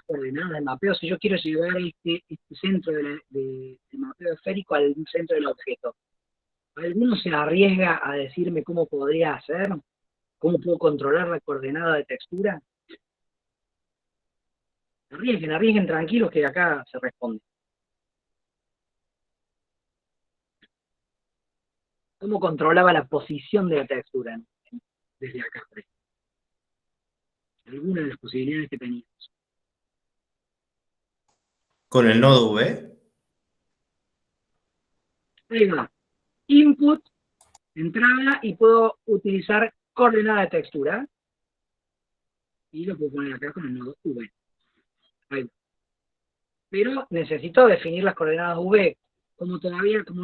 S1: coordenadas de mapeo? Si yo quiero llevar este centro de mapeo esférico al centro del objeto, ¿alguno se arriesga a decirme cómo podría hacer? ¿Cómo puedo controlar la coordenada de textura? Arriesguen tranquilos que acá se responde. ¿Cómo controlaba la posición de la textura desde acá? Alguna de las posibilidades que teníamos.
S3: Con el nodo V.
S1: Ahí va. Input, entrada, y puedo utilizar coordenada de textura. Y lo puedo poner acá con el nodo V. Ahí va. Pero necesito definir las coordenadas V. Como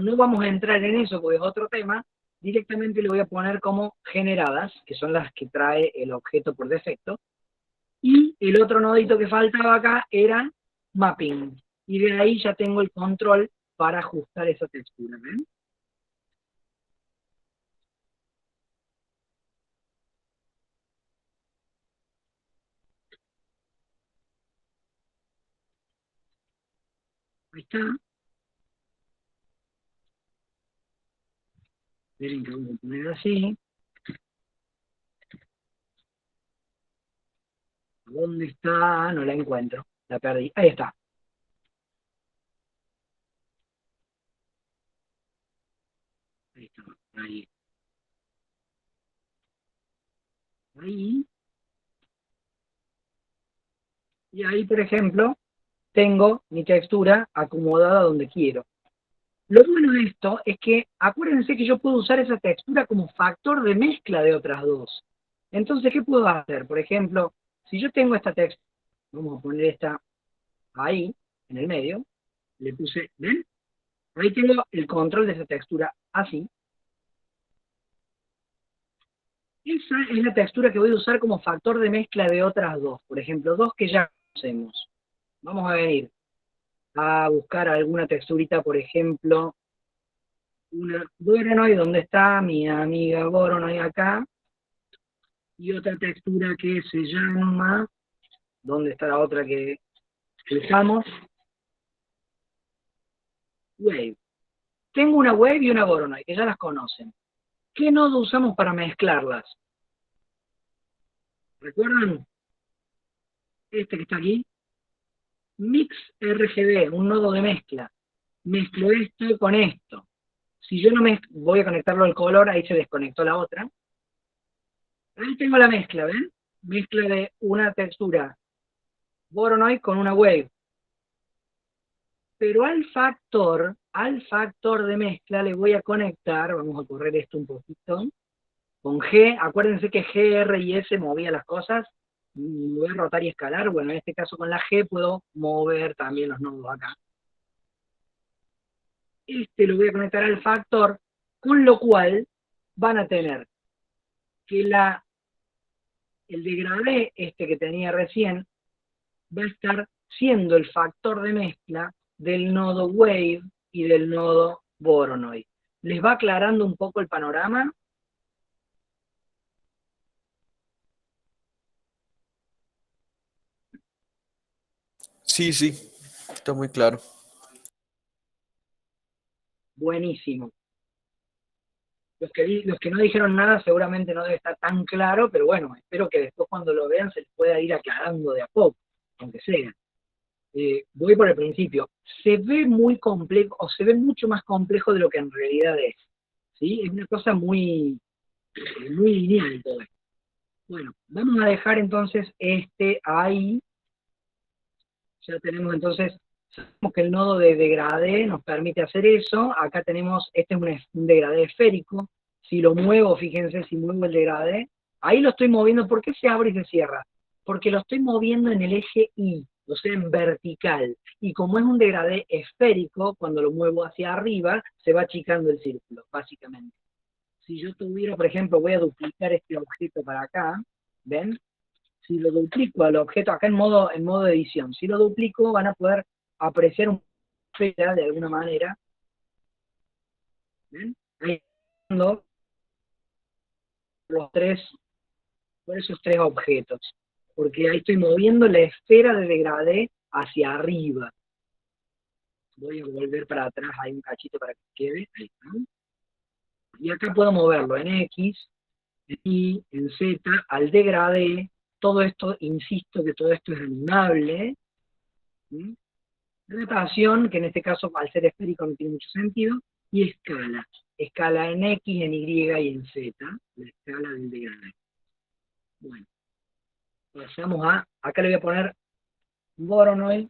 S1: no vamos a entrar en eso porque es otro tema, directamente le voy a poner como generadas, que son las que trae el objeto por defecto. Y el otro nodito que faltaba acá era mapping. Y de ahí ya tengo el control para ajustar esa textura. ¿Ven? Ahí está. Miren que vamos a poner así. ¿Dónde está? No la encuentro. La perdí. Ahí está. Ahí está. Ahí. Ahí. Y ahí, por ejemplo, tengo mi textura acomodada donde quiero. Lo bueno de esto es que, acuérdense que yo puedo usar esa textura como factor de mezcla de otras dos. Entonces, ¿qué puedo hacer? Por ejemplo, si yo tengo esta textura, vamos a poner esta ahí, en el medio, le puse, ¿ven? Ahí tengo el control de esa textura así. Esa es la textura que voy a usar como factor de mezcla de otras dos. Por ejemplo, dos que ya conocemos. Vamos a venir a buscar alguna texturita, por ejemplo, una Voronoi, ¿dónde está mi amiga Voronoi acá? Y otra textura que se llama ¿Dónde está la otra que usamos? Wave. Tengo una Wave y una Voronoi, que ya las conocen. ¿Qué nodo usamos para mezclarlas? ¿Recuerdan? Este que está aquí. Mix RGB, un nodo de mezcla. Mezclo esto con esto. Si yo no me voy a conectarlo al color, ahí se desconectó la otra. Ahí tengo la mezcla, ¿ven? Mezcla de una textura Voronoi con una Wave. Pero al factor de mezcla le voy a conectar, vamos a correr esto un poquito, con G, acuérdense que G, R y S movía las cosas, mover, rotar y escalar, bueno, en este caso con la G puedo mover también los nodos acá. Este lo voy a conectar al factor, con lo cual van a tener que el degradé este que tenía recién va a estar siendo el factor de mezcla del nodo Wave y del nodo Voronoi. ¿Les va aclarando un poco el panorama?
S4: Sí, sí, está muy claro.
S1: Buenísimo. Los que no dijeron nada seguramente no debe estar tan claro, pero bueno, espero que después cuando lo vean se les pueda ir aclarando de a poco, aunque sea. Voy por el principio. Se ve muy complejo, o se ve mucho más complejo de lo que en realidad es. ¿Sí? Es una cosa muy lineal todo esto. Bueno, vamos a dejar entonces este ahí. Ya tenemos entonces, sabemos que el nodo de degradé nos permite hacer eso. Acá tenemos, este es un degradé esférico. Si lo muevo, fíjense, si muevo el degradé, ahí lo estoy moviendo. ¿Por qué se abre y se cierra? Porque lo estoy moviendo en el eje Y, o sea, en vertical. Y como es un degradé esférico, cuando lo muevo hacia arriba, se va achicando el círculo, básicamente. Si yo tuviera, por ejemplo, voy a duplicar este objeto para acá, ¿ven? Si lo duplico al objeto, acá en modo de edición, si lo duplico van a poder apreciar un esfera de alguna manera. ¿Ven? Ahí ando por esos tres objetos. Porque ahí estoy moviendo la esfera de degradé hacia arriba. Voy a volver para atrás, hay un cachito para que quede. Ahí está. Y acá puedo moverlo en X, en Y, en Z, al degradé. Todo esto, insisto que todo esto es animable. ¿Sí? Rotación, que en este caso al ser esférico no tiene mucho sentido, y escala. Escala en X, en Y y en Z, la escala del degradé. Bueno, pasamos acá le voy a poner Voronoi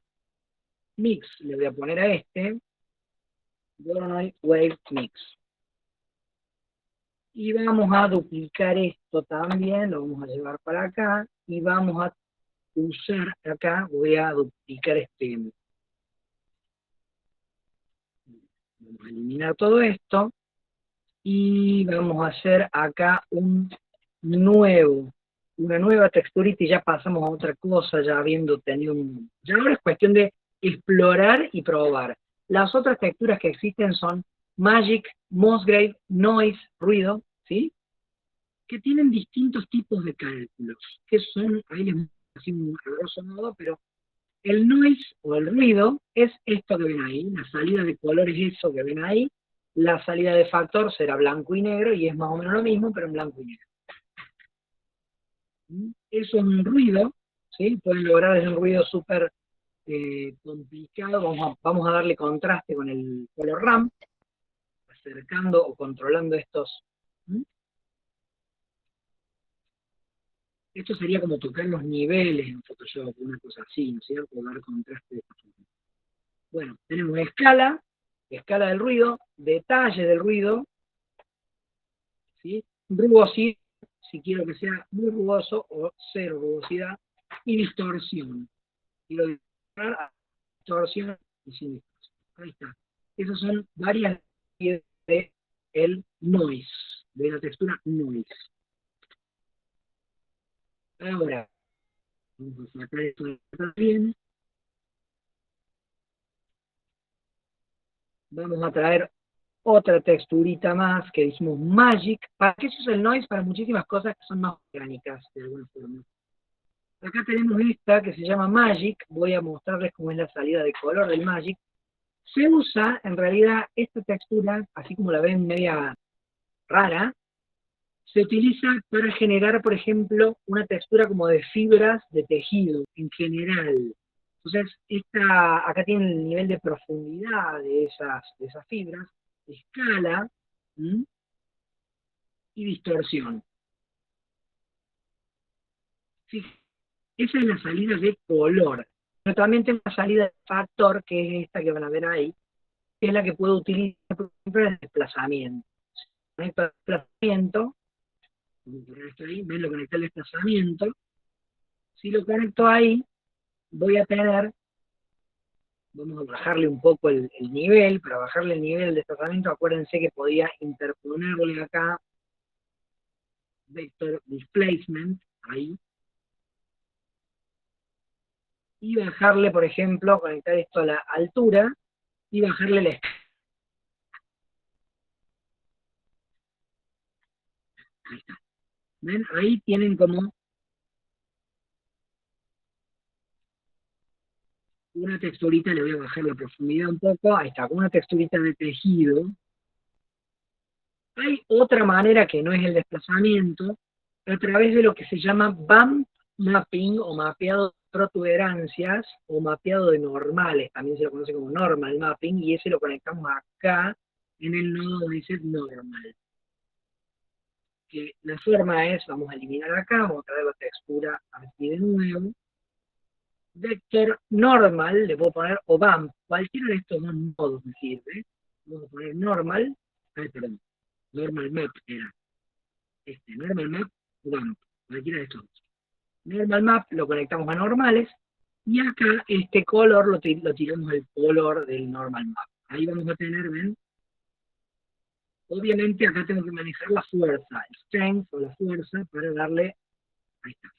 S1: Mix, le voy a poner a este, Voronoi Wave Mix. Y vamos a duplicar esto también, lo vamos a llevar para acá, y vamos a usar acá, voy a duplicar este. Vamos a eliminar todo esto, y vamos a hacer acá una nueva texturita y ya pasamos a otra cosa, ya habiendo tenido ya ahora es cuestión de explorar y probar. Las otras texturas que existen son Magic, Mossgrave, Noise, Ruido, ¿sí? Que tienen distintos tipos de cálculos, que son, ahí les voy a decir un grosso modo, pero el noise o el ruido es esto que ven ahí, la salida de color es eso que ven ahí, la salida de factor será blanco y negro y es más o menos lo mismo, pero en blanco y negro. Eso es un ruido, ¿sí? Pueden lograr un ruido súper complicado, vamos a darle contraste con el color ramp, acercando o controlando estos. Esto sería como tocar los niveles en Photoshop, una cosa así, ¿no es cierto? Dar contraste de esta forma. Bueno, tenemos escala del ruido, detalle del ruido, ¿sí? Rugosidad, si quiero que sea muy rugoso o cero rugosidad, y distorsión. Quiero distorsión y sin distorsión. Ahí está. Esas son varias de el noise, de la textura noise. Ahora, vamos a sacar esto de acá bien. Vamos a traer otra texturita más que dijimos Magic. ¿Para qué se usa el noise? Para muchísimas cosas que son más orgánicas, de alguna forma. Acá tenemos esta que se llama Magic, voy a mostrarles cómo es la salida de color del Magic. Se usa, en realidad, esta textura, así como la ven media rara, se utiliza para generar, por ejemplo, una textura como de fibras de tejido en general. Entonces, acá tiene el nivel de profundidad de esas fibras, escala, ¿m? Y distorsión. Sí, esa es la salida de color. Pero también tengo una salida de factor, que es esta que van a ver ahí, que es la que puedo utilizar, por ejemplo, en el desplazamiento. Conecto el desplazamiento, voy a poner esto ahí, ven, lo conecté al desplazamiento. Si lo conecto ahí, voy a tener, vamos a bajarle un poco el nivel. Para bajarle el nivel del desplazamiento, acuérdense que podía interponerle acá vector displacement, ahí, y bajarle, por ejemplo, conectar esto a la altura, y bajarle la escala. Ahí está. ¿Ven? Ahí tienen como una texturita, le voy a bajar la profundidad un poco, ahí está, con una texturita de tejido. Hay otra manera que no es el desplazamiento, a través de lo que se llama bump mapping o mapeado de protuberancias o mapeado de normales, también se lo conoce como normal mapping, y ese lo conectamos acá en el nodo donde dice normal. Que la forma es, vamos a eliminar acá, vamos a traer la textura aquí de nuevo. Vector normal, le puedo poner o bump, cualquiera de estos dos modos me sirve. Vamos a poner normal, perdón, normal map era. Normal map o bump, cualquiera de estos dos. Normal map lo conectamos a normales, y acá este color lo tiramos al color del normal map. Ahí vamos a tener, ven, obviamente acá tengo que manejar la fuerza, el strength o la fuerza para darle, ahí está.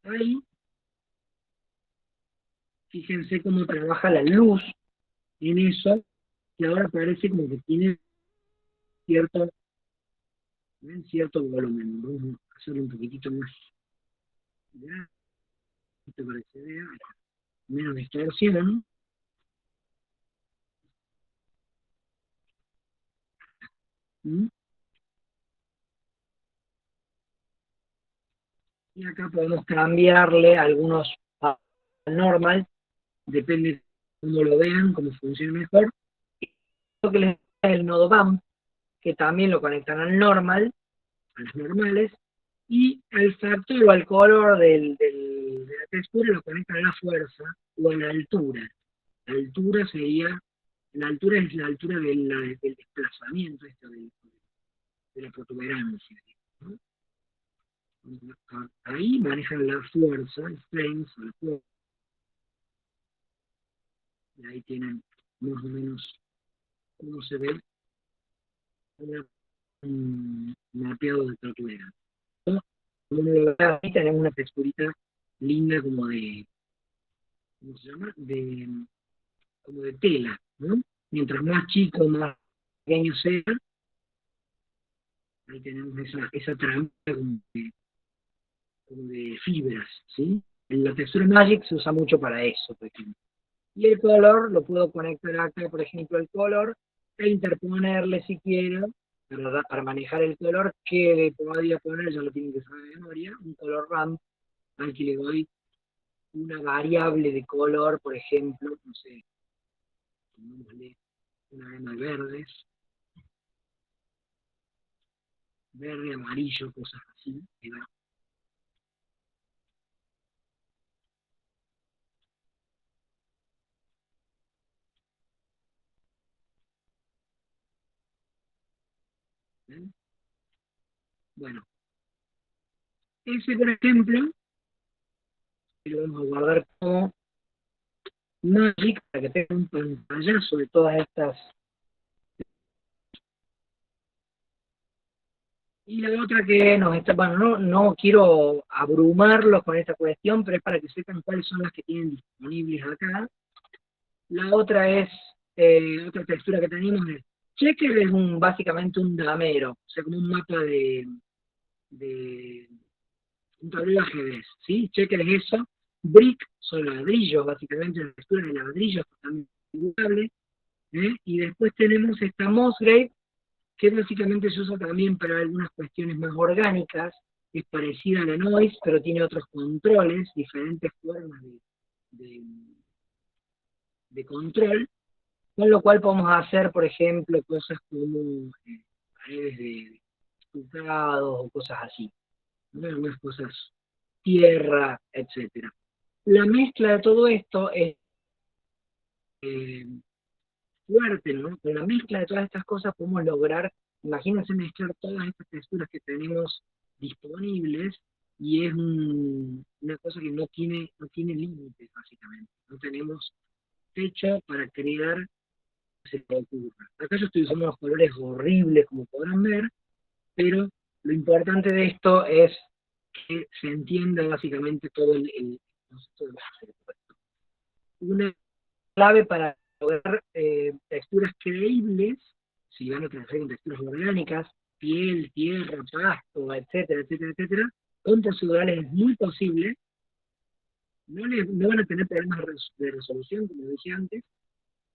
S1: Ahí, fíjense cómo trabaja la luz en eso, que ahora parece como que tiene cierto, ¿ven? Cierto volumen. Vamos a hacerlo un poquitito más grande para que se vea, menos distorsión. ¿Mm? Y acá podemos cambiarle algunos a normal, depende de cómo lo vean, cómo funcione mejor. Y lo que les da el nodo bump, que también lo conectan al normal, a las normales, y al factor o al color de la textura lo conectan a la fuerza o a la altura. La altura sería, la altura es la altura del desplazamiento, de la protuberancia, ¿no? Ahí manejan la fuerza, el strength, la fuerza, y ahí tienen más o menos cómo se ve un mapeado de protuberancia. Como lo ven ahí, tenemos una texturita linda como de, ¿cómo se llama? Como de tela, ¿no? Mientras más chico, más pequeño sea, ahí tenemos esa trampa como de fibras, ¿sí? La textura Magic se usa mucho para eso, por ejemplo. Y el color lo puedo conectar acá, por ejemplo, el color, e interponerle si quiero, para manejar el color, que le podría poner, ya lo tienen que saber de memoria, un color ramp, al que le doy una variable de color, por ejemplo, no sé, pongámosle una gama de verdes, verde, amarillo, cosas así, que va. ¿Ven? Bueno, ese, por ejemplo, lo vamos a guardar como Magic para que tenga un pantallazo de todas estas. Y la otra que nos está, bueno, no quiero abrumarlos con esta cuestión, pero es para que sepan cuáles son las que tienen disponibles acá. La otra es, otra textura que tenemos es, Checker es un, básicamente un damero, o sea, como un mapa de un tablero de ajedrez, ¿sí? Checker es eso. Brick son ladrillos, básicamente la textura de ladrillos totalmente dibujable. Y después tenemos esta Musgrave, que básicamente se usa también para algunas cuestiones más orgánicas, es parecida a la Noise, pero tiene otros controles, diferentes formas de, de control, con lo cual podemos hacer, por ejemplo, cosas como paredes de estucados o cosas así, ¿no? Algunas cosas, tierra, etcétera. La mezcla de todo esto es fuerte, ¿no? Con la mezcla de todas estas cosas podemos lograr, imagínense mezclar todas estas texturas que tenemos disponibles y es una cosa que no tiene límites, básicamente. No tenemos techo para crear que se te ocurra. Acá yo estoy usando unos colores horribles, como podrán ver, pero lo importante de esto es que se entienda básicamente todo el concepto de base. Una clave para lograr texturas creíbles, si van a trabajar con texturas orgánicas, piel, tierra, pasto, etcétera, etcétera, etcétera, con procedurales es muy posible, no van a tener problemas de resolución, como dije antes,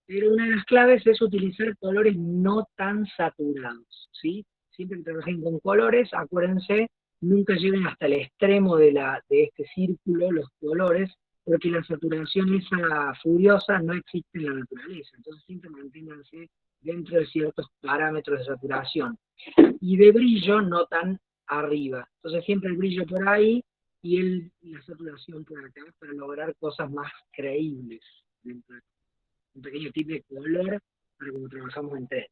S1: pero una de las claves es utilizar colores no tan saturados, ¿sí? Siempre que trabajen con colores, acuérdense, nunca lleven hasta el extremo de este círculo los colores, porque la saturación esa furiosa no existe en la naturaleza, entonces siempre manténganse dentro de ciertos parámetros de saturación. Y de brillo no tan arriba, entonces siempre el brillo por ahí y la saturación por acá para lograr cosas más creíbles dentro de un pequeño tip de color para cuando trabajamos en 3D.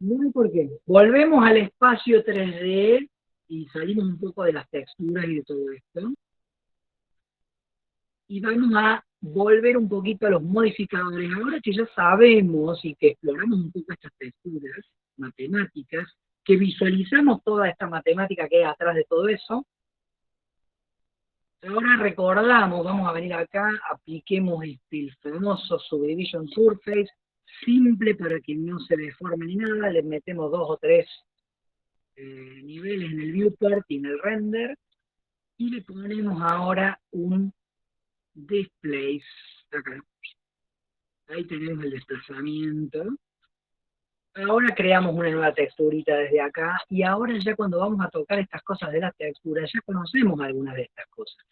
S1: No sé por qué. Volvemos al espacio 3D y salimos un poco de las texturas y de todo esto. Y vamos a volver un poquito a los modificadores. Ahora que ya sabemos y que exploramos un poco estas texturas matemáticas, que visualizamos toda esta matemática que hay atrás de todo eso, ahora recordamos, vamos a venir acá, apliquemos el famoso Subdivision Surface, simple para que no se deforme ni nada, le metemos 2 o 3 niveles en el viewport y en el render, y le ponemos ahora un displace, acá. Ahí tenemos el desplazamiento. Ahora creamos una nueva texturita desde acá, y ahora ya cuando vamos a tocar estas cosas de la textura, ya conocemos algunas de estas cosas,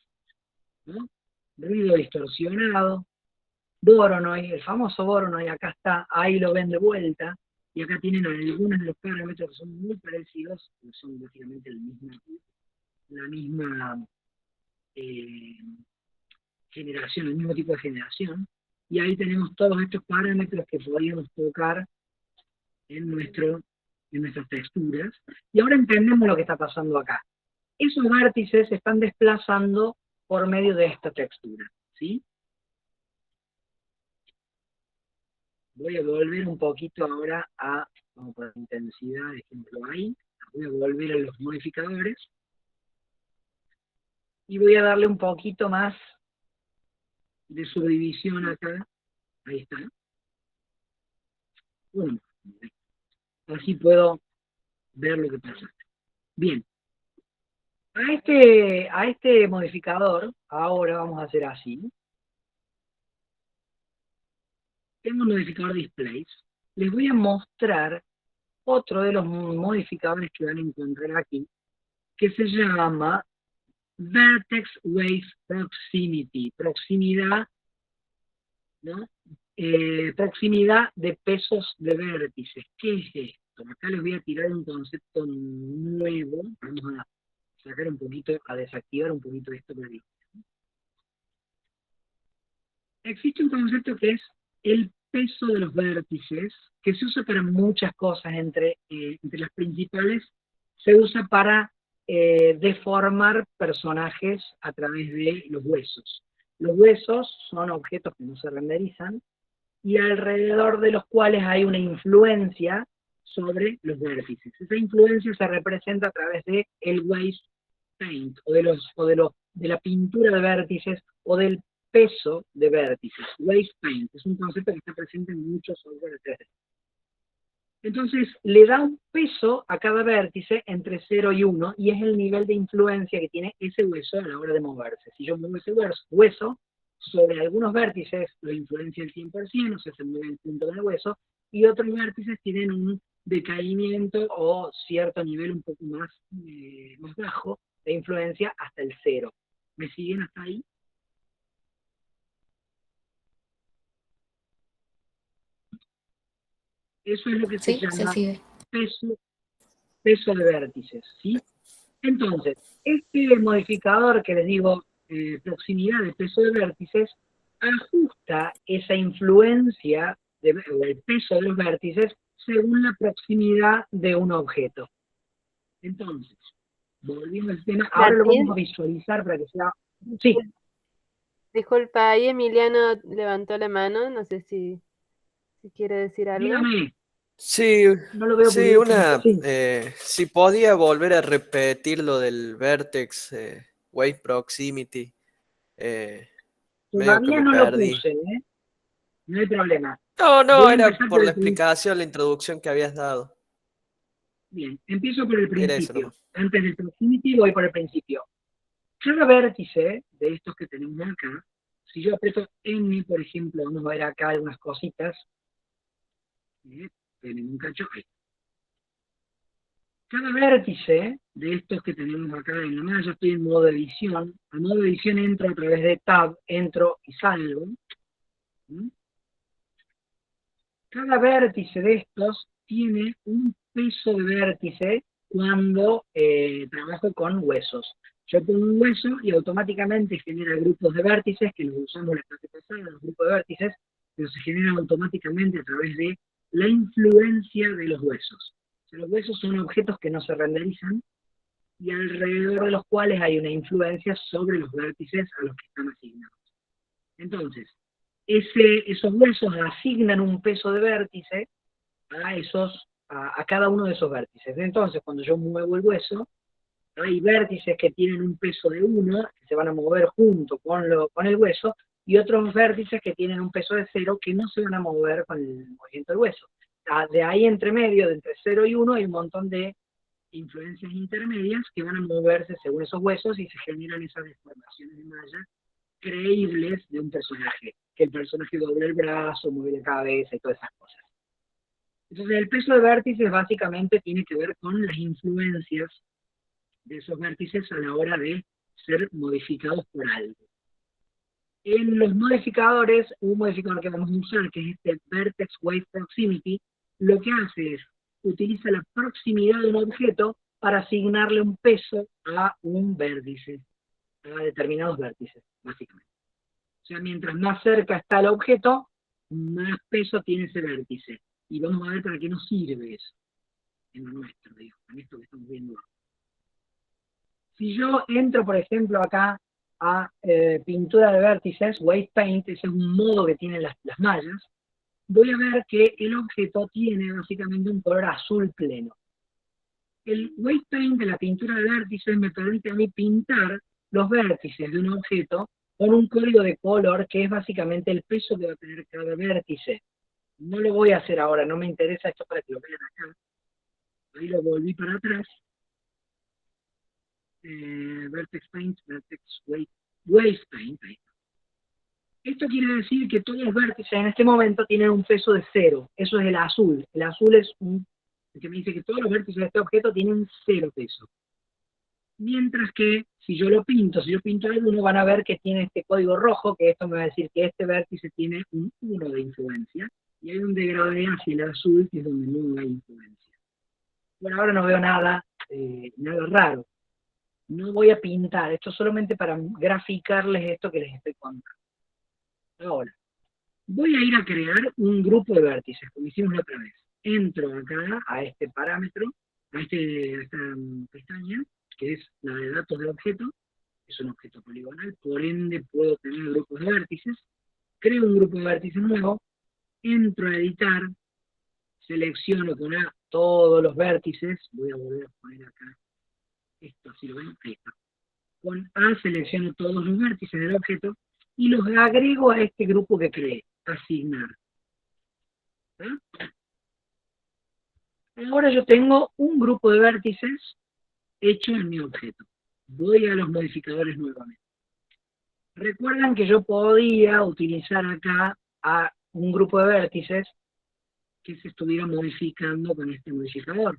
S1: ¿no? Ruido distorsionado, Voronoi, el famoso Voronoi, acá está, ahí lo ven de vuelta, y acá tienen algunos de los parámetros que son muy parecidos, que son básicamente la misma generación, el mismo tipo de generación, y ahí tenemos todos estos parámetros que podríamos tocar en nuestras texturas, y ahora entendemos lo que está pasando acá. Esos vértices se están desplazando por medio de esta textura, ¿sí? Voy a volver un poquito ahora vamos por intensidad, ejemplo ahí, voy a volver a los modificadores, y voy a darle un poquito más de subdivisión acá, ahí está. Bueno, así puedo ver lo que pasa. Bien, a este modificador, ahora vamos a hacer así. Tengo un modificador displays. Les voy a mostrar otro de los modificadores que van a encontrar aquí, que se llama Vertex Wave Proximity, proximidad, ¿no? Proximidad de pesos de vértices. ¿Qué es esto? Acá les voy a tirar un concepto nuevo, vamos a sacar un poquito, a desactivar un poquito esto para que... Existe un concepto que es el peso de los vértices, que se usa para muchas cosas, entre las principales, se usa para deformar personajes a través de los huesos. Los huesos son objetos que no se renderizan, y alrededor de los cuales hay una influencia sobre los vértices. Esa influencia se representa a través de el waste paint, de la pintura de vértices, o del peso de vértices. Waste paint es un concepto que está presente en muchos software 3D. Entonces le da un peso a cada vértice entre 0 y 1, y es el nivel de influencia que tiene ese hueso a la hora de moverse. Si yo muevo ese hueso, sobre algunos vértices lo influencia el 100%, o sea, se mueve el punto del hueso, y otros vértices tienen un decaimiento o cierto nivel un poco más, más bajo de influencia hasta el 0. ¿Me siguen hasta ahí? Eso es lo que se
S2: Sí, se
S1: llama
S2: sigue.
S1: peso de vértices, ¿sí? Entonces, este modificador que les digo, proximidad de peso de vértices, ajusta esa influencia o el peso de los vértices según la proximidad de un objeto. Entonces, volviendo al tema, ahora lo
S5: Martín,
S1: vamos a visualizar para que sea... Sí,
S5: disculpa, ahí Emiliano levantó la mano, no sé si quiere decir algo.
S1: dígame,
S4: Sí,
S1: no lo veo
S4: sí,
S1: porque... Sí,
S4: si podía volver a repetir lo del Vertex Wave Proximity, eh, medio que
S1: todavía
S4: me
S1: no lo
S4: perdí.
S1: puse, ¿eh? No hay problema.
S4: No, no,
S1: Voy a
S4: era
S1: empezar
S4: por
S1: por
S4: la
S1: el principio.
S4: explicación, la introducción que habías dado.
S1: Bien, empiezo por el
S4: Era eso
S1: principio.
S4: nomás.
S1: Antes del proximity voy por el principio. Cada vértice de estos que tenemos acá, si yo aprieto N, por ejemplo, vamos a ver acá algunas cositas. Tenemos un cacho ahí. Cada vértice de estos que tenemos acá en la malla, estoy en modo edición. A modo edición entro a través de Tab, entro y salgo. ¿Mm? Cada vértice de estos tiene un peso de vértice cuando trabajo con huesos. Yo pongo un hueso y automáticamente genera grupos de vértices, que los usamos la clase pasada, los grupos de vértices, pero se generan automáticamente a través de la influencia de los huesos. O sea, los huesos son objetos que no se renderizan y alrededor de los cuales hay una influencia sobre los vértices a los que están asignados. Entonces, esos huesos asignan un peso de vértice a cada uno de esos vértices. Entonces, cuando yo muevo el hueso, hay vértices que tienen un peso de 1, que se van a mover junto con el hueso, y otros vértices que tienen un peso de 0, que no se van a mover con el movimiento del hueso. De ahí entre medio, de entre 0 y 1, hay un montón de influencias intermedias que van a moverse según esos huesos y se generan esas deformaciones de malla creíbles de un personaje, que el personaje doble el brazo, mueve la cabeza y todas esas cosas. Entonces el peso de vértices básicamente tiene que ver con las influencias de esos vértices a la hora de ser modificados por algo. En los modificadores, un modificador que vamos a usar, que es este Vertex Wave Proximity, lo que hace es, utiliza la proximidad de un objeto para asignarle un peso a un vértice, a determinados vértices, básicamente. O sea, mientras más cerca está el objeto, más peso tiene ese vértice. Y vamos a ver para qué nos sirve eso, en lo nuestro, digo, en esto que estamos viendo ahora. Si yo entro, por ejemplo, acá a pintura de vértices, Wave Paint, ese es un modo que tienen las mallas, voy a ver que el objeto tiene básicamente un color azul pleno. El Wave Paint de la pintura de vértices me permite a mí pintar los vértices de un objeto con un código de color que es básicamente el peso que va a tener cada vértice. No lo voy a hacer ahora, no me interesa esto para que lo vean acá. Ahí lo volví para atrás. Vertex Paint, Vertex Wave Paint. Ahí. Esto quiere decir que todos los vértices en este momento tienen un peso de 0. Eso es el azul. El azul es el que me dice que todos los vértices de este objeto tienen 0 peso. Mientras que si yo pinto alguno, van a ver que tiene este código rojo, que esto me va a decir que este vértice tiene un 1 de influencia, y hay un degradé hacia el azul, que es donde no hay influencia. Por ahora no veo nada raro. No voy a pintar, esto solamente para graficarles esto que les estoy contando. Ahora, voy a ir a crear un grupo de vértices, como hicimos la otra vez. Entro acá a este parámetro, a esta pestaña, que es la de datos de objeto, es un objeto poligonal, por ende puedo tener grupos de vértices, creo un grupo de vértices nuevo, entro a editar, selecciono con A todos los vértices, voy a volver a poner acá, esto si lo ven, ahí está. Con A selecciono todos los vértices del objeto y los agrego a este grupo que creé, asignar. ¿Ah? Ahora yo tengo un grupo de vértices hecho en mi objeto. Voy a los modificadores nuevamente. Recuerdan que yo podía utilizar acá a un grupo de vértices que se estuviera modificando con este modificador.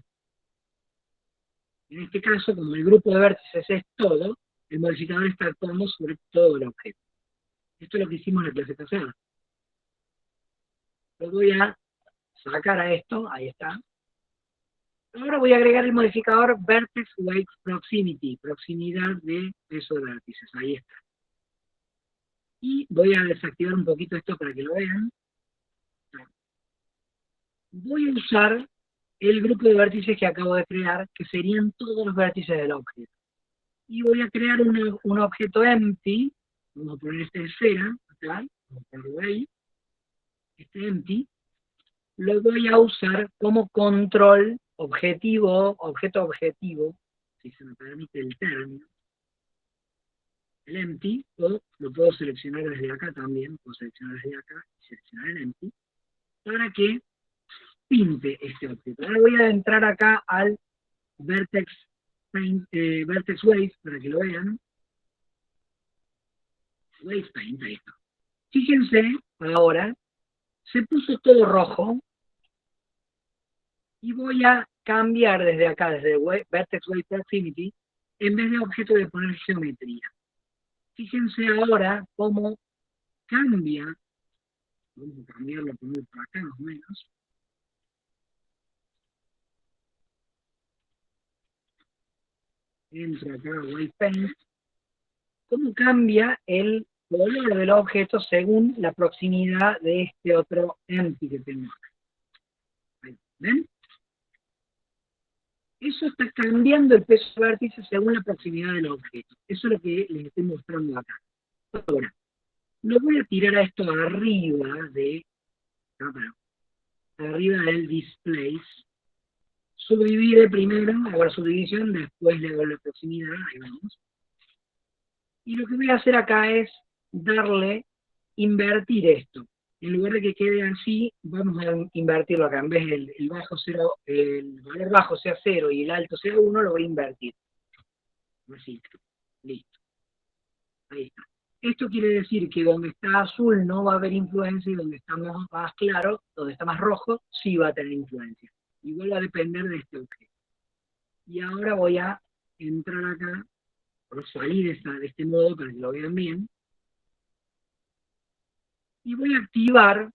S1: En este caso, como el grupo de vértices es todo, el modificador está actuando sobre todo el objeto. Esto es lo que hicimos en la clase pasada. Lo voy a sacar a esto, ahí está. Ahora voy a agregar el modificador Vertex Weight Proximity, proximidad de peso de vértices, ahí está. Y voy a desactivar un poquito esto para que lo vean. Voy a usar el grupo de vértices que acabo de crear, que serían todos los vértices del objeto. Y voy a crear un objeto empty, vamos a poner esta esfera, acá, vamos a ponerlo ahí, este empty, lo voy a usar como control objetivo, objeto objetivo, si se me permite el término, el empty, o lo puedo seleccionar desde acá también, puedo seleccionar desde acá, seleccionar el empty, para que pinte este objeto. Ahora voy a entrar acá al Vertex Wave, para que lo vean. Wave Paint, ahí está. Fíjense, ahora, se puso todo rojo, y voy a cambiar desde acá, desde Vertex Wave Proximity, en vez de objeto de poner geometría. Fíjense ahora cómo cambia, vamos a cambiarlo, poner por acá más o menos. Entro acá a Wave Paint, cómo cambia el color del objeto según la proximidad de este otro empty que tengo acá. Ahí, ¿ven? Eso está cambiando el peso de vértice según la proximidad del objeto. Eso es lo que les estoy mostrando acá. Ahora, lo voy a tirar a esto arriba arriba del displace. Subdivide primero, hago la subdivisión, después le doy la proximidad, ahí vamos. Y lo que voy a hacer acá es invertir esto. En lugar de que quede así, vamos a invertirlo acá. En vez del el valor bajo sea 0 y el alto sea 1, lo voy a invertir. Así, listo. Ahí está. Esto quiere decir que donde está azul no va a haber influencia y donde está más claro, donde está más rojo, sí va a tener influencia. Igual va a depender de este objeto. Y ahora voy a entrar acá, por salir de este modo para que lo vean bien. Y voy a activar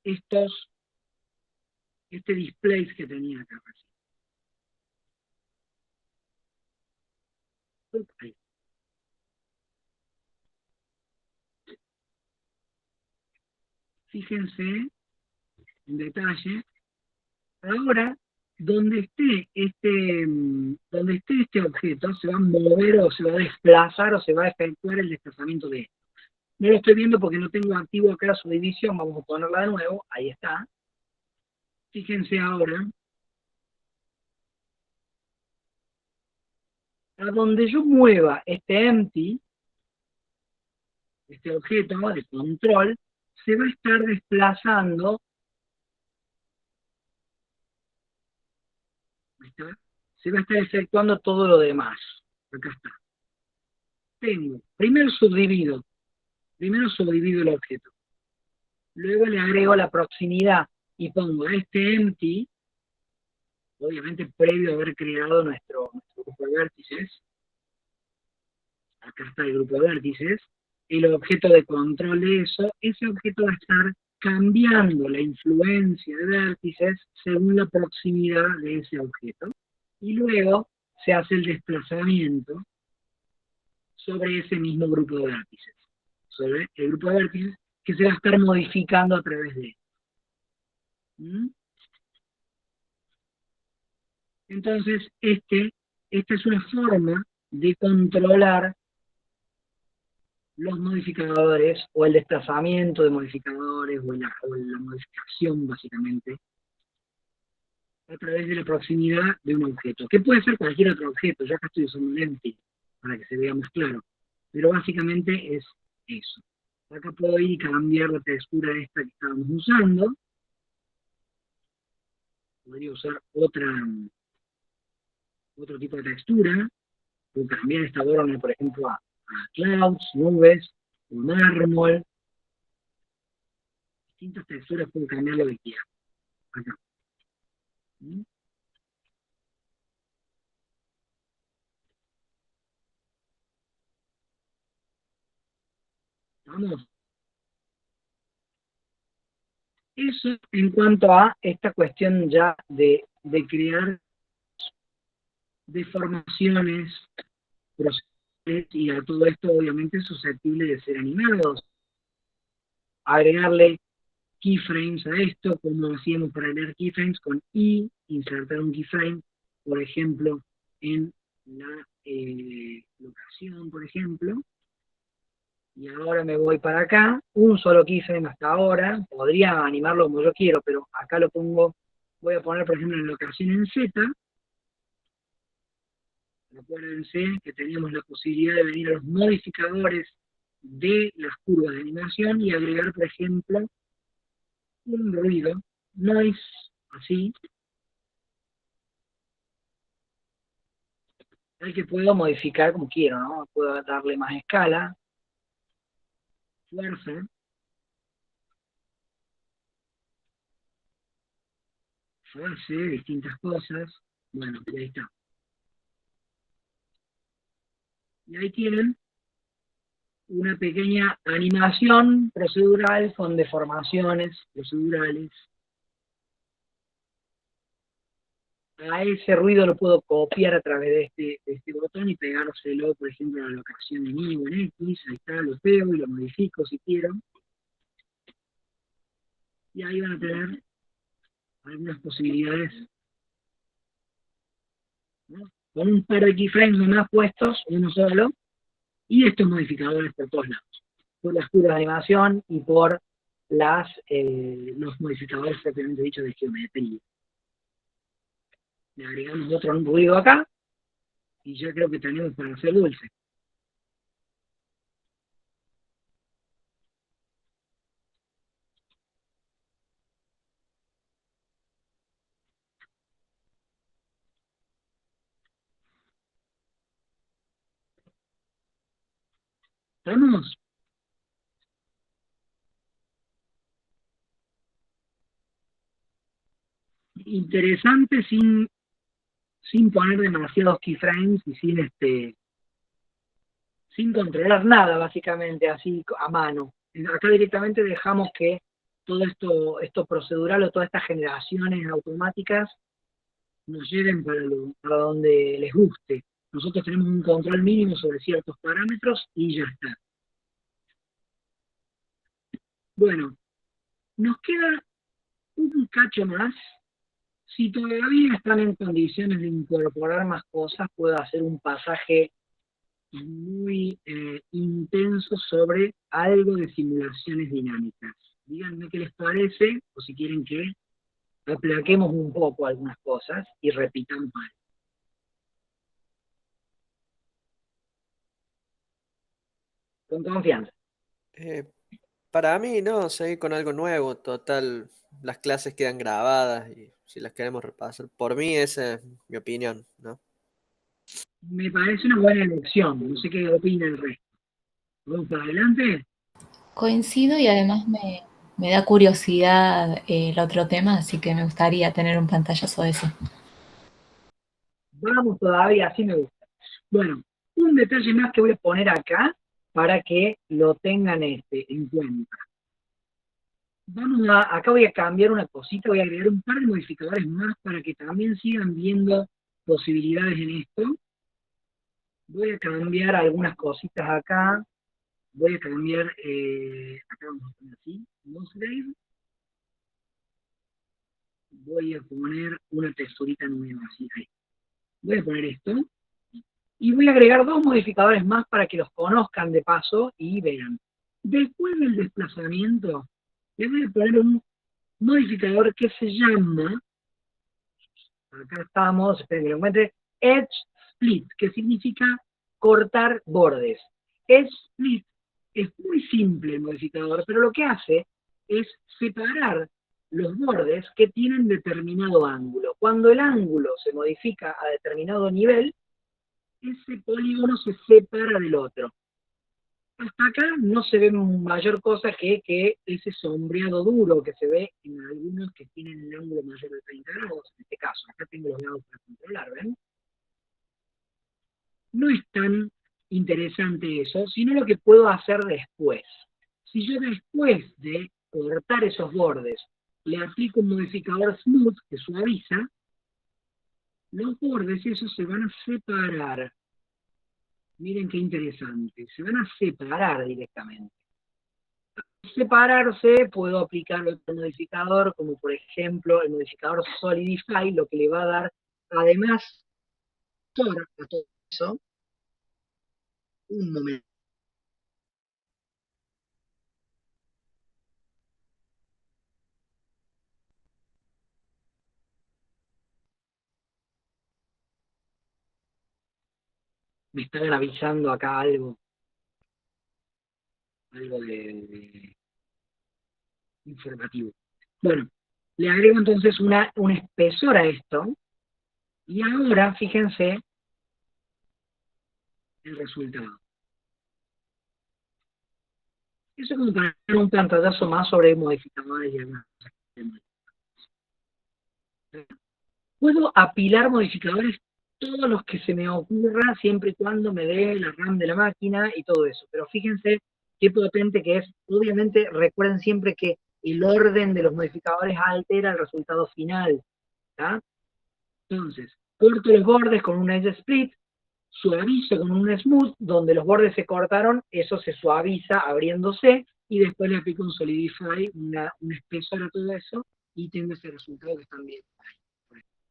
S1: este displays que tenía acá. Ahí. Fíjense en detalle. Ahora, donde esté este objeto, se va a mover o se va a desplazar o se va a efectuar el desplazamiento de esto. No lo estoy viendo porque no tengo activo acá la subdivisión, vamos a ponerla de nuevo, ahí está. Fíjense ahora, a donde yo mueva este empty, este objeto de control, se va a estar desplazando, se va a estar efectuando todo lo demás. Acá está. Tengo, primero subdivido el objeto. Luego le agrego la proximidad y pongo este empty, obviamente previo a haber creado nuestro grupo de vértices. Acá está el grupo de vértices. El objeto de control de eso, ese objeto va a estar cambiando la influencia de vértices según la proximidad de ese objeto. Y luego se hace el desplazamiento sobre ese mismo grupo de vértices. Sobre el grupo de vértices que se va a estar modificando a través de esto. Entonces, esta es una forma de controlar los modificadores, o el desplazamiento de modificadores, o la modificación, básicamente, a través de la proximidad de un objeto, que puede ser cualquier otro objeto. Ya acá estoy usando un empty, para que se vea más claro, pero básicamente es eso. Acá puedo ir y cambiar la textura esta que estábamos usando. podría usar otro tipo de textura, o cambiar esta borne, por ejemplo, a clouds, nubes, o mármol. Distintas texturas puedo cambiar lo que quiera. Acá. ¿Mm? Vamos. Eso en cuanto a esta cuestión ya de crear deformaciones, procesos, y a todo esto obviamente es susceptible de ser animados. Agregarle keyframes a esto, como hacíamos para leer keyframes, con I, insertar un keyframe, por ejemplo, en la locación, por ejemplo. Y ahora me voy para acá, un solo keyframe hasta ahora, podría animarlo como yo quiero, pero acá lo pongo, voy a poner por ejemplo en locación en Z. Acuérdense que teníamos la posibilidad de venir a los modificadores de las curvas de animación y agregar por ejemplo un ruido, noise, así, al que puedo modificar como quiero, ¿no? Puedo darle más escala, fuerza, fase, distintas cosas. Bueno, y ahí está. Y ahí tienen una pequeña animación procedural con deformaciones procedurales. A ese ruido lo puedo copiar a través de este botón y pegárselo, por ejemplo, a la locación en Y o en X. Ahí está, lo pego y lo modifico si quiero. Y ahí van a tener algunas posibilidades, ¿no? Con un par de keyframes nomás puestos, uno solo, y estos modificadores por todos lados, por las curvas de animación y por los modificadores propiamente dichos de geometría. Le agregamos otro ruido acá, y ya creo que tenemos para hacer dulce. ¿Estamos? Interesante sin poner demasiados keyframes y sin controlar nada, básicamente, así a mano. Acá directamente dejamos que todo esto procedural o todas estas generaciones automáticas nos lleven para donde les guste. Nosotros tenemos un control mínimo sobre ciertos parámetros y ya está. Bueno, nos queda un cacho más. Si todavía están en condiciones de incorporar más cosas, puedo hacer un pasaje muy intenso sobre algo de simulaciones dinámicas. Díganme qué les parece, o si quieren que aplaquemos un poco algunas cosas y repitamos algo. Con confianza.
S4: Para mí, no, seguir con algo nuevo. Total, las clases quedan grabadas y si las queremos repasar. Por mí, esa es mi opinión, ¿no?
S1: Me parece una buena elección, no sé qué opina el resto. ¿Vamos para adelante?
S2: Coincido y además me da curiosidad el otro tema, así que me gustaría tener un pantallazo de eso.
S1: Vamos todavía, así me gusta. Bueno, un detalle más que voy a poner acá para que lo tengan en cuenta. Acá voy a cambiar una cosita, voy a agregar un par de modificadores más para que también sigan viendo posibilidades en esto. Voy a cambiar algunas cositas acá. Voy a cambiar, acá vamos a poner así, Nosgrave. Voy a poner una texturita nueva, así, ahí. Voy a poner esto. Y voy a agregar dos modificadores más para que los conozcan de paso y vean. Después del desplazamiento, le voy a poner un modificador que se llama, acá estamos, esperen que lo encuentre, Edge Split, que significa cortar bordes. Edge Split es muy simple el modificador, pero lo que hace es separar los bordes que tienen determinado ángulo. Cuando el ángulo se modifica a determinado nivel, ese polígono se separa del otro. Hasta acá no se ve mayor cosa que ese sombreado duro que se ve en algunos que tienen el ángulo mayor de 30 grados, en este caso. Acá tengo los lados para controlar, ¿ven? No es tan interesante eso, sino lo que puedo hacer después. Si yo después de cortar esos bordes le aplico un modificador smooth que suaviza, los bordes esos se van a separar. Miren qué interesante, se van a separar directamente. Al separarse puedo aplicar otro modificador, como por ejemplo el modificador Solidify, lo que le va a dar además a todo eso. Un momento. Me están avisando acá algo de informativo. Bueno, le agrego entonces un espesor a esto, y ahora fíjense el resultado. Eso es como para hacer un pantallazo más sobre modificadores y demás. Puedo apilar modificadores todos los que se me ocurra, siempre y cuando me dé la RAM de la máquina y todo eso. Pero fíjense qué potente que es. Obviamente recuerden siempre que el orden de los modificadores altera el resultado final. ¿Tá? Entonces, corto los bordes con un edge split, suavizo con un smooth, donde los bordes se cortaron, eso se suaviza abriéndose, y después le aplico un solidify, un espesor a todo eso, y tengo ese resultado que están viendo ahí.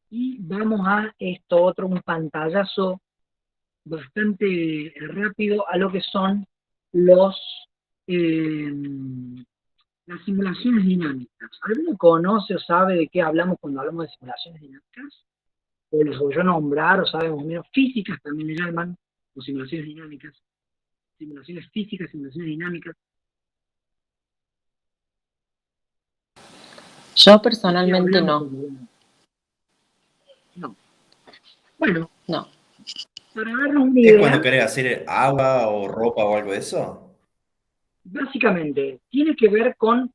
S1: Y vamos a esto otro, un pantallazo bastante rápido a lo que son las simulaciones dinámicas. ¿Alguno conoce o sabe de qué hablamos cuando hablamos de simulaciones dinámicas? O les voy a nombrar, o sabemos menos, físicas también le llaman, o simulaciones dinámicas, simulaciones físicas, simulaciones dinámicas.
S6: Yo personalmente no.
S1: No. Bueno,
S6: No.
S1: para darnos una
S3: ¿Es
S1: idea,
S3: cuando querés hacer agua o ropa o algo de eso?
S1: básicamente tiene que ver con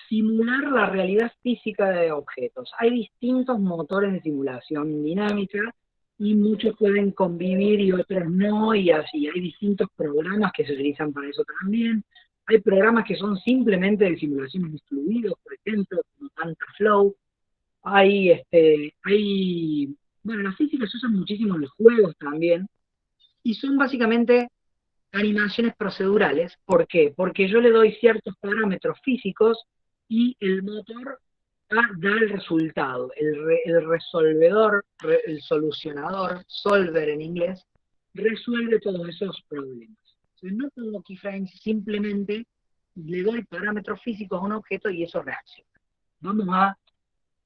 S1: simular la realidad física de objetos. Hay distintos motores de simulación dinámica y muchos pueden convivir y otros no, y así. Hay distintos programas que se utilizan para eso también. Hay programas que son simplemente de simulaciones de fluidos, por ejemplo, como TantaFlow. Bueno, la física se usa muchísimo en los juegos también, y son básicamente animaciones procedurales. ¿Por qué? Porque yo le doy ciertos parámetros físicos y el motor da el resultado. El resolvedor, el solucionador, solver en inglés, resuelve todos esos problemas. Entonces no pongo keyframes, simplemente le doy parámetros físicos a un objeto y eso reacciona. Vamos a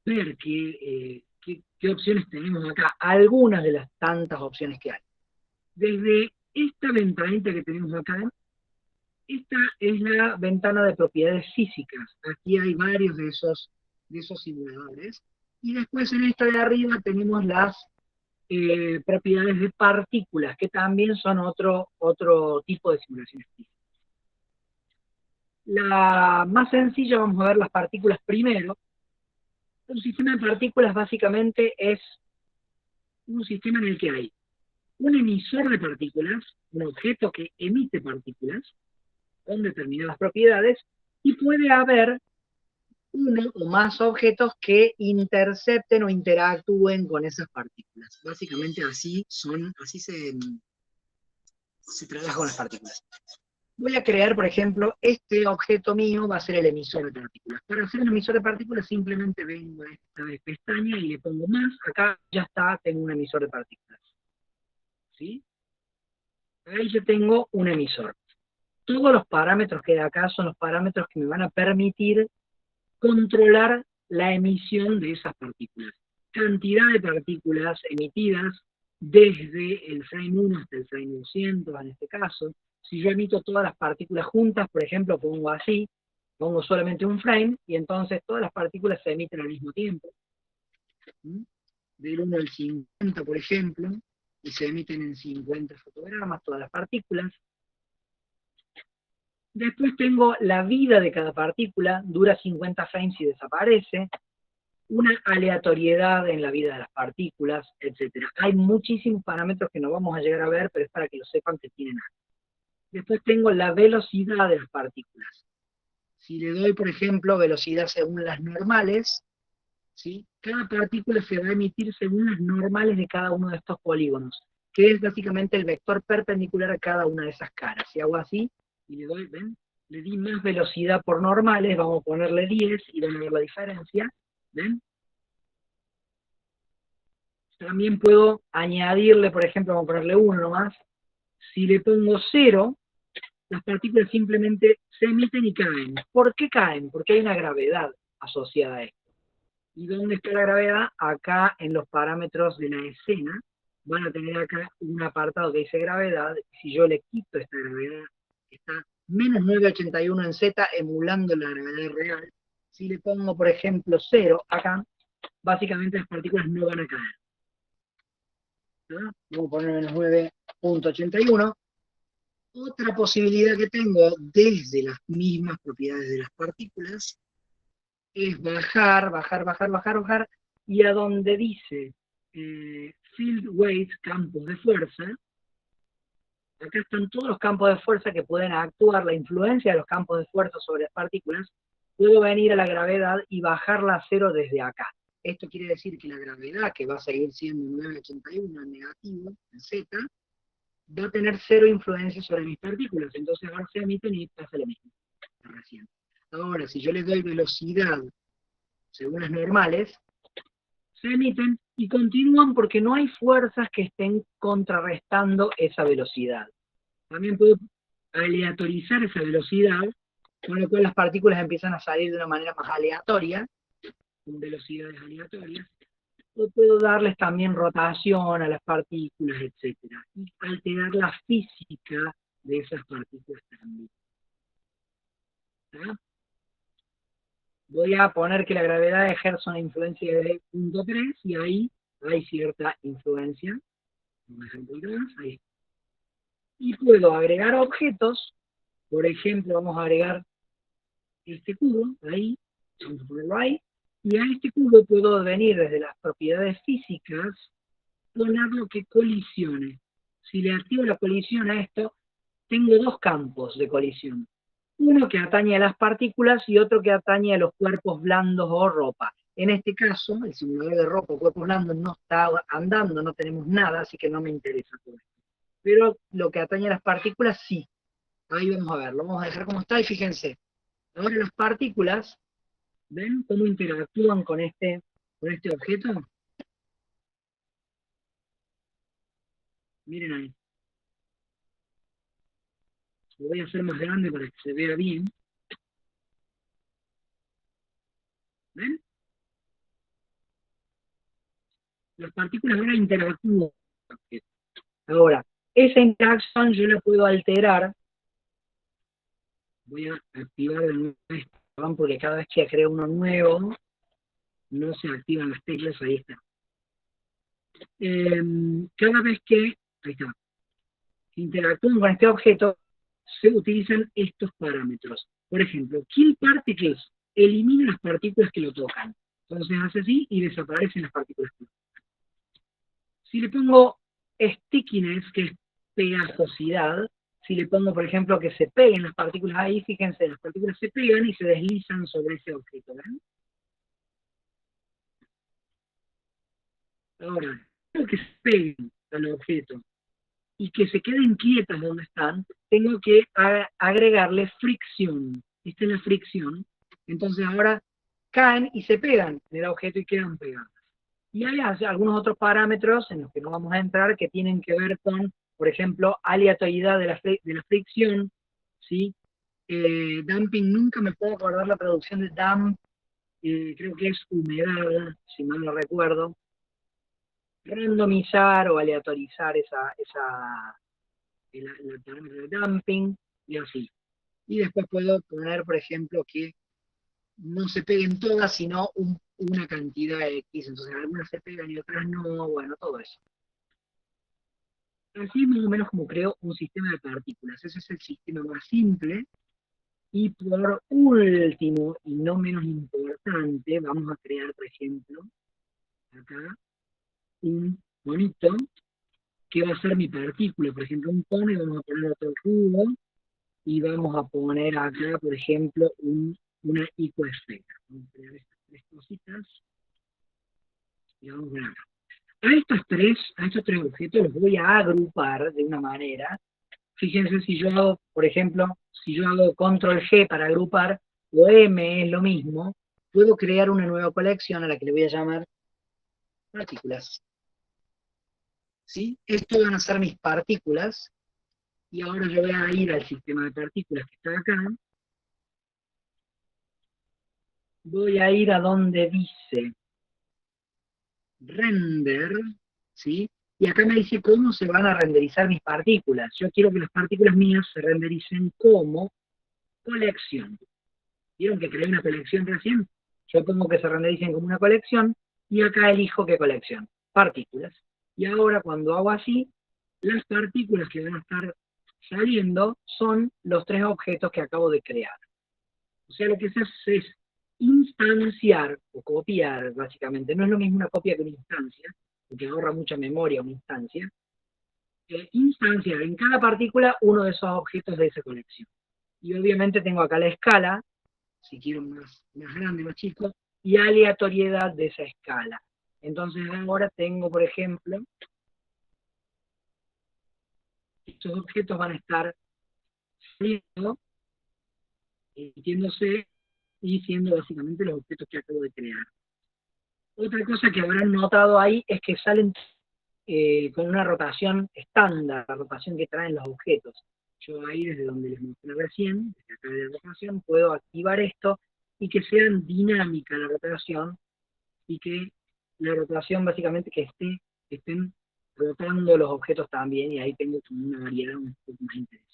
S1: ver qué opciones tenemos acá, algunas de las tantas opciones que hay. Desde esta ventanita que tenemos acá, esta es la ventana de propiedades físicas. Aquí hay varios de esos simuladores. Y después en esta de arriba tenemos las propiedades de partículas, que también son otro tipo de simulaciones físicas. La más sencilla, vamos a ver las partículas primero. Un sistema de partículas básicamente es un sistema en el que hay un emisor de partículas, un objeto que emite partículas con determinadas propiedades, y puede haber uno o más objetos que intercepten o interactúen con esas partículas. Básicamente así se trabaja con las partículas. Voy a crear, por ejemplo, este objeto mío va a ser el emisor de partículas. Para hacer un emisor de partículas simplemente vengo a esta pestaña y le pongo más. Acá ya está, tengo un emisor de partículas. ¿Sí? Ahí yo tengo un emisor. Todos los parámetros que hay acá son los parámetros que me van a permitir controlar la emisión de esas partículas. Cantidad de partículas emitidas desde el frame 1 hasta el frame 200 en este caso. Si yo emito todas las partículas juntas, por ejemplo, pongo así, pongo solamente un frame, y entonces todas las partículas se emiten al mismo tiempo. ¿Mm? Del 1 al 50, por ejemplo, y se emiten en 50 fotogramas todas las partículas. Después tengo la vida de cada partícula, dura 50 frames y desaparece, una aleatoriedad en la vida de las partículas, etc. Hay muchísimos parámetros que no vamos a llegar a ver, pero es para que lo sepan que tienen algo. Después tengo la velocidad de las partículas. Si le doy, por ejemplo, velocidad según las normales, ¿sí? Cada partícula se va a emitir según las normales de cada uno de estos polígonos, que es básicamente el vector perpendicular a cada una de esas caras. Si hago así, y le doy, ¿ven? Le di más velocidad por normales, vamos a ponerle 10, y van a ver la diferencia, ¿ven? También puedo añadirle, por ejemplo, vamos a ponerle 1 nomás. Si le pongo 0, las partículas simplemente se emiten y caen. ¿Por qué caen? Porque hay una gravedad asociada a esto. ¿Y dónde está la gravedad? Acá en los parámetros de la escena. Van a tener acá un apartado que dice gravedad. Si yo le quito esta gravedad, está menos 981 en Z, emulando la gravedad real. Si le pongo, por ejemplo, 0 acá, básicamente las partículas no van a caer. ¿No? Vamos a poner menos 9.81. Otra posibilidad que tengo desde las mismas propiedades de las partículas es bajar, y a donde dice field weights, campos de fuerza, acá están todos los campos de fuerza que pueden actuar, la influencia de los campos de fuerza sobre las partículas. Puedo venir a la gravedad y bajarla a 0 desde acá. Esto quiere decir que la gravedad, que va a seguir siendo 981 en negativo, en Z, va a tener 0 influencia sobre mis partículas. Entonces ahora se emiten y pasa lo mismo. Recién. Ahora, si yo les doy velocidad según las normales, se emiten y continúan porque no hay fuerzas que estén contrarrestando esa velocidad. También puedo aleatorizar esa velocidad, con lo cual las partículas empiezan a salir de una manera más aleatoria, con velocidades aleatorias, o puedo darles también rotación a las partículas, etc. Y alterar la física de esas partículas también. ¿Está? Voy a poner que la gravedad ejerce una influencia de 0.3 y ahí hay cierta influencia. Un ejemplo más, ahí. Y puedo agregar objetos, por ejemplo, vamos a agregar este cubo, ahí, vamos a ponerlo ahí, y a este cubo puedo venir desde las propiedades físicas, ponerlo que colisione. Si le activo la colisión a esto, tengo dos campos de colisión. Uno que atañe a las partículas y otro que atañe a los cuerpos blandos o ropa. En este caso, el simulador de ropa o cuerpos blandos no está andando, no tenemos nada, así que no me interesa todo esto. Pero lo que atañe a las partículas, sí. Ahí vamos a ver, lo vamos a dejar como está y fíjense. Ahora las partículas, ¿ven cómo interactúan con este objeto? Miren ahí. Lo voy a hacer más grande para que se vea bien. ¿Ven? Las partículas ahora interactúan. Ahora, esa interacción yo la puedo alterar. Voy a activar de nuevo esto, porque cada vez que creo uno nuevo, no se activan las teclas, ahí está. Cada vez que, ahí está, interactúan con este objeto, se utilizan estos parámetros. Por ejemplo, kill particles, elimina las partículas que lo tocan. Entonces hace así y desaparecen las partículas que lo tocan. Si le pongo stickiness, que es pegajosidad, si le pongo, por ejemplo, que se peguen las partículas ahí, fíjense, las partículas se pegan y se deslizan sobre ese objeto, ¿ven? Ahora, tengo que se peguen al objeto y que se queden quietas donde están, tengo que agregarle fricción. Esta es la fricción. Entonces ahora caen y se pegan en el objeto y quedan pegadas. Y hay algunos otros parámetros en los que no vamos a entrar que tienen que ver con, por ejemplo, aleatoriedad de la fricción, ¿sí? Damping, nunca me puedo acordar la traducción de damp, creo que es humedad, si mal no recuerdo. Randomizar o aleatorizar el parámetro de damping, y así. Y después puedo poner, por ejemplo, que no se peguen todas, sino una cantidad X. Entonces algunas se pegan y otras no, bueno, todo eso. Así más o menos como creo un sistema de partículas. Ese es el sistema más simple. Y por último, y no menos importante, vamos a crear, por ejemplo, acá, un monito que va a ser mi partícula. Por ejemplo, un cono y vamos a poner otro cubo y vamos a poner acá, por ejemplo, una icoesfera. Vamos a crear estas tres cositas y vamos a ver acá. A estos tres objetos los voy a agrupar de una manera. Fíjense si yo hago, por ejemplo, si yo hago control G para agrupar, o M es lo mismo, puedo crear una nueva colección a la que le voy a llamar partículas. ¿Sí? Estos van a ser mis partículas, y ahora yo voy a ir al sistema de partículas que está acá. Voy a ir a donde dice render, ¿sí? Y acá me dice cómo se van a renderizar mis partículas. Yo quiero que las partículas mías se rendericen como colección. ¿Vieron que creé una colección recién? Yo pongo que se rendericen como una colección, y acá elijo qué colección. Partículas. Y ahora cuando hago así, las partículas que van a estar saliendo son los tres objetos que acabo de crear. O sea, lo que se hace es instanciar o copiar, básicamente. No es lo mismo una copia que una instancia, porque ahorra mucha memoria una instancia. Instanciar en cada partícula uno de esos objetos de esa colección. Y obviamente tengo acá la escala, si quiero más grande, más chico, y aleatoriedad de esa escala. Entonces ahora tengo, por ejemplo, estos objetos van a estar saliendo, emitiéndose y siendo básicamente los objetos que acabo de crear. Otra cosa que habrán notado ahí es que salen con una rotación estándar, la rotación que traen los objetos. Yo ahí desde donde les mostré recién, desde acá de la rotación, puedo activar esto y que sean dinámica la rotación, y que la rotación básicamente que estén rotando los objetos también, y ahí tengo como una variedad un poco más interesante.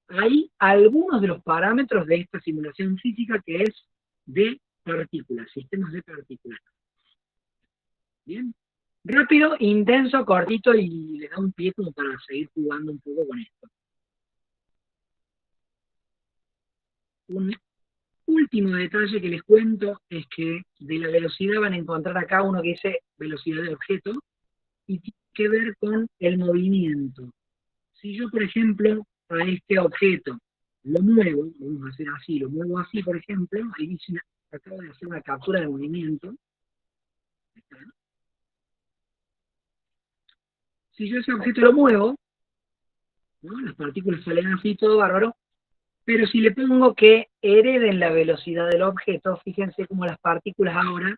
S1: Hay algunos de los parámetros de esta simulación física que es de partículas, sistemas de partículas. Bien, rápido, intenso, cortito, y le da un pie como para seguir jugando un poco con esto. Un último detalle que les cuento es que de la velocidad van a encontrar acá uno que dice velocidad de objeto, y tiene que ver con el movimiento. Si yo, por ejemplo, a este objeto lo muevo, vamos a hacer así, lo muevo así, por ejemplo, ahí dice, acabo de hacer una captura de movimiento. Si yo ese objeto lo muevo, ¿no? Las partículas salen así, todo bárbaro, pero si le pongo que hereden la velocidad del objeto, fíjense cómo las partículas ahora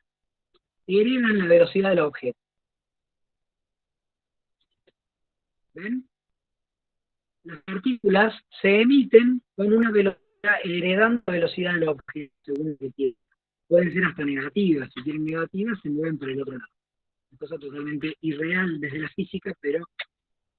S1: heredan la velocidad del objeto. ¿Ven? Las partículas se emiten con una velocidad, heredando la velocidad del objeto, según lo que quieran. Pueden ser hasta negativas, si quieren negativas se mueven para el otro lado. Una cosa totalmente irreal desde la física, pero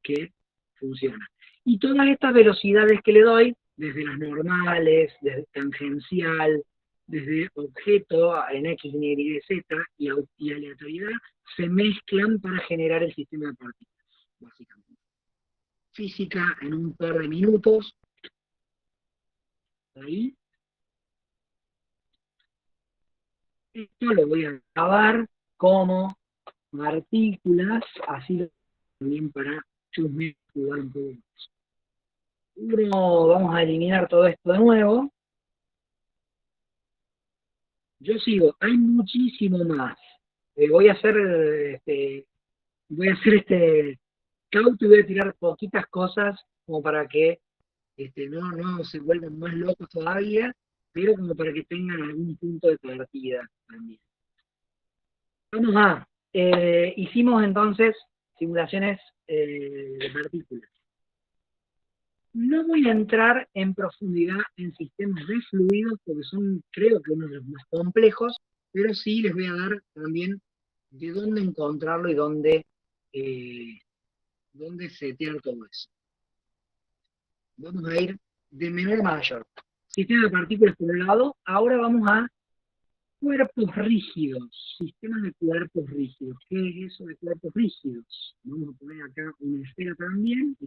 S1: que funciona. Y todas estas velocidades que le doy, desde las normales, desde tangencial, desde objeto en X, Y, Z y aleatoriedad, se mezclan para generar el sistema de partículas, básicamente. Física en un par de minutos. Ahí. Esto lo voy a grabar como partículas, así también para chusmear, jugar un poco más. Uno, vamos a eliminar todo esto de nuevo. Yo sigo, hay muchísimo más. Voy a hacer cauto y voy a tirar poquitas cosas como para que no se vuelvan más locos todavía, pero como para que tengan algún punto de partida también. Hicimos entonces simulaciones de partículas. No voy a entrar en profundidad en sistemas de fluidos, porque son, creo que, uno de los más complejos, pero sí les voy a dar también de dónde encontrarlo y dónde setear todo eso. Vamos a ir de menor a mayor. Sistema de partículas por un lado, ahora vamos a cuerpos rígidos, sistemas de cuerpos rígidos. ¿Qué es eso de cuerpos rígidos? Vamos a poner acá una esfera también. Y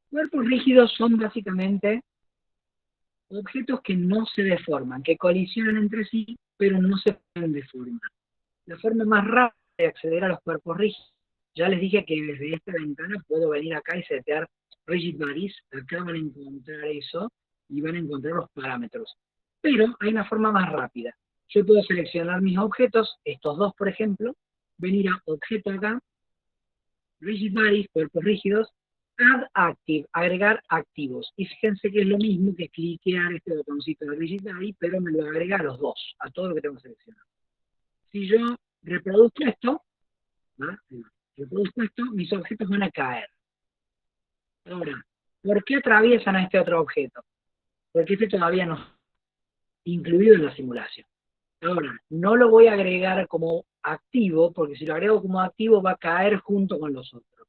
S1: cuerpos rígidos son básicamente objetos que no se deforman, que colisionan entre sí, pero no se pueden deformar. La forma más rápida de acceder a los cuerpos rígidos, ya les dije que desde esta ventana puedo venir acá y setear rigid bodies, acá van a encontrar eso y van a encontrar los parámetros. Pero hay una forma más rápida. Yo puedo seleccionar mis objetos, estos dos por ejemplo, venir a objeto acá, rigid bodies, cuerpos rígidos, add active, agregar activos. Y fíjense que es lo mismo que cliquear este botoncito de rigid body, pero me lo agrega a los dos, a todo lo que tengo seleccionado. Si yo reproduzco esto, mis objetos van a caer. Ahora, ¿por qué atraviesan a este otro objeto? Porque este todavía no está incluido en la simulación. Ahora, no lo voy a agregar como activo, porque si lo agrego como activo va a caer junto con los otros.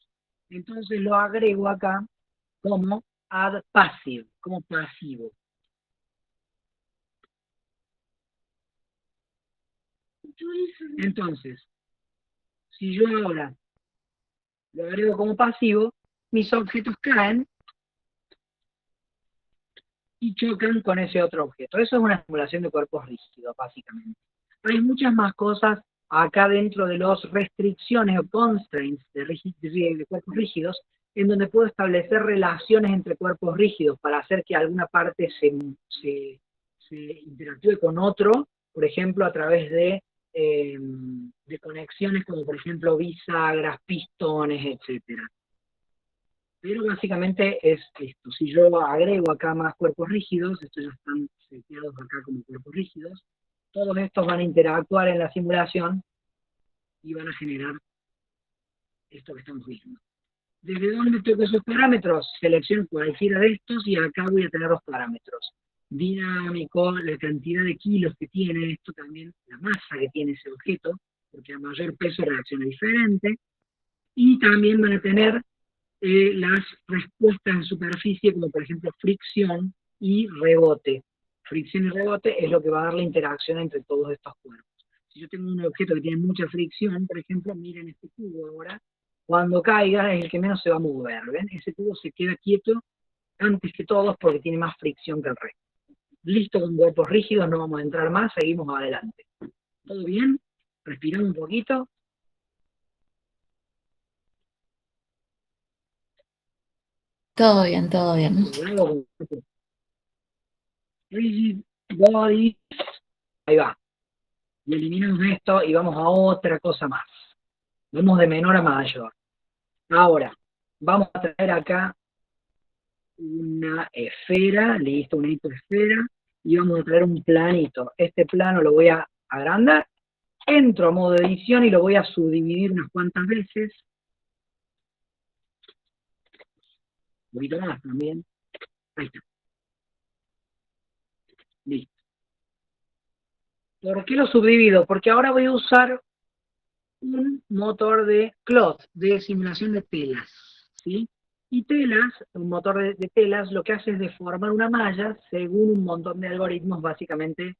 S1: Entonces lo agrego acá como add passive, como pasivo. Entonces, si yo ahora lo agrego como pasivo, mis objetos caen y chocan con ese otro objeto. Eso es una simulación de cuerpos rígidos, básicamente. Hay muchas más cosas acá dentro de las restricciones o constraints de cuerpos rígidos, en donde puedo establecer relaciones entre cuerpos rígidos para hacer que alguna parte se interactúe con otro, por ejemplo, a través de conexiones como por ejemplo bisagras, pistones, etcétera. Pero básicamente es esto. Si yo agrego acá más cuerpos rígidos, estos ya están seteados acá como cuerpos rígidos, todos estos van a interactuar en la simulación y van a generar esto que estamos viendo. ¿Desde dónde toco esos parámetros? Selecciono cualquiera de estos y acá voy a tener los parámetros. Dinámico, la cantidad de kilos que tiene, esto también, la masa que tiene ese objeto, porque a mayor peso reacciona diferente. Y también van a tener las respuestas en superficie, como por ejemplo fricción y rebote. Fricción y rebote es lo que va a dar la interacción entre todos estos cuerpos. Si yo tengo un objeto que tiene mucha fricción, por ejemplo, miren este cubo ahora, cuando caiga es el que menos se va a mover, ¿ven? Ese cubo se queda quieto antes que todos porque tiene más fricción que el resto. Listo con cuerpos rígidos, no vamos a entrar más, seguimos adelante. ¿Todo bien? Respiramos un poquito.
S2: Todo bien, todo bien.
S1: Rigid body. Ahí va. Y eliminamos esto y vamos a otra cosa más. Vamos de menor a mayor. Ahora, vamos a traer acá una esfera, listo, una esfera, y vamos a traer un planito. Este plano lo voy a agrandar, entro a modo de edición y lo voy a subdividir unas cuantas veces. Un poquito más también. Ahí está. Listo. ¿Por qué lo subdivido? Porque ahora voy a usar un motor de cloth, de simulación de telas, ¿sí? Y telas, un motor de telas, lo que hace es deformar una malla según un montón de algoritmos, básicamente,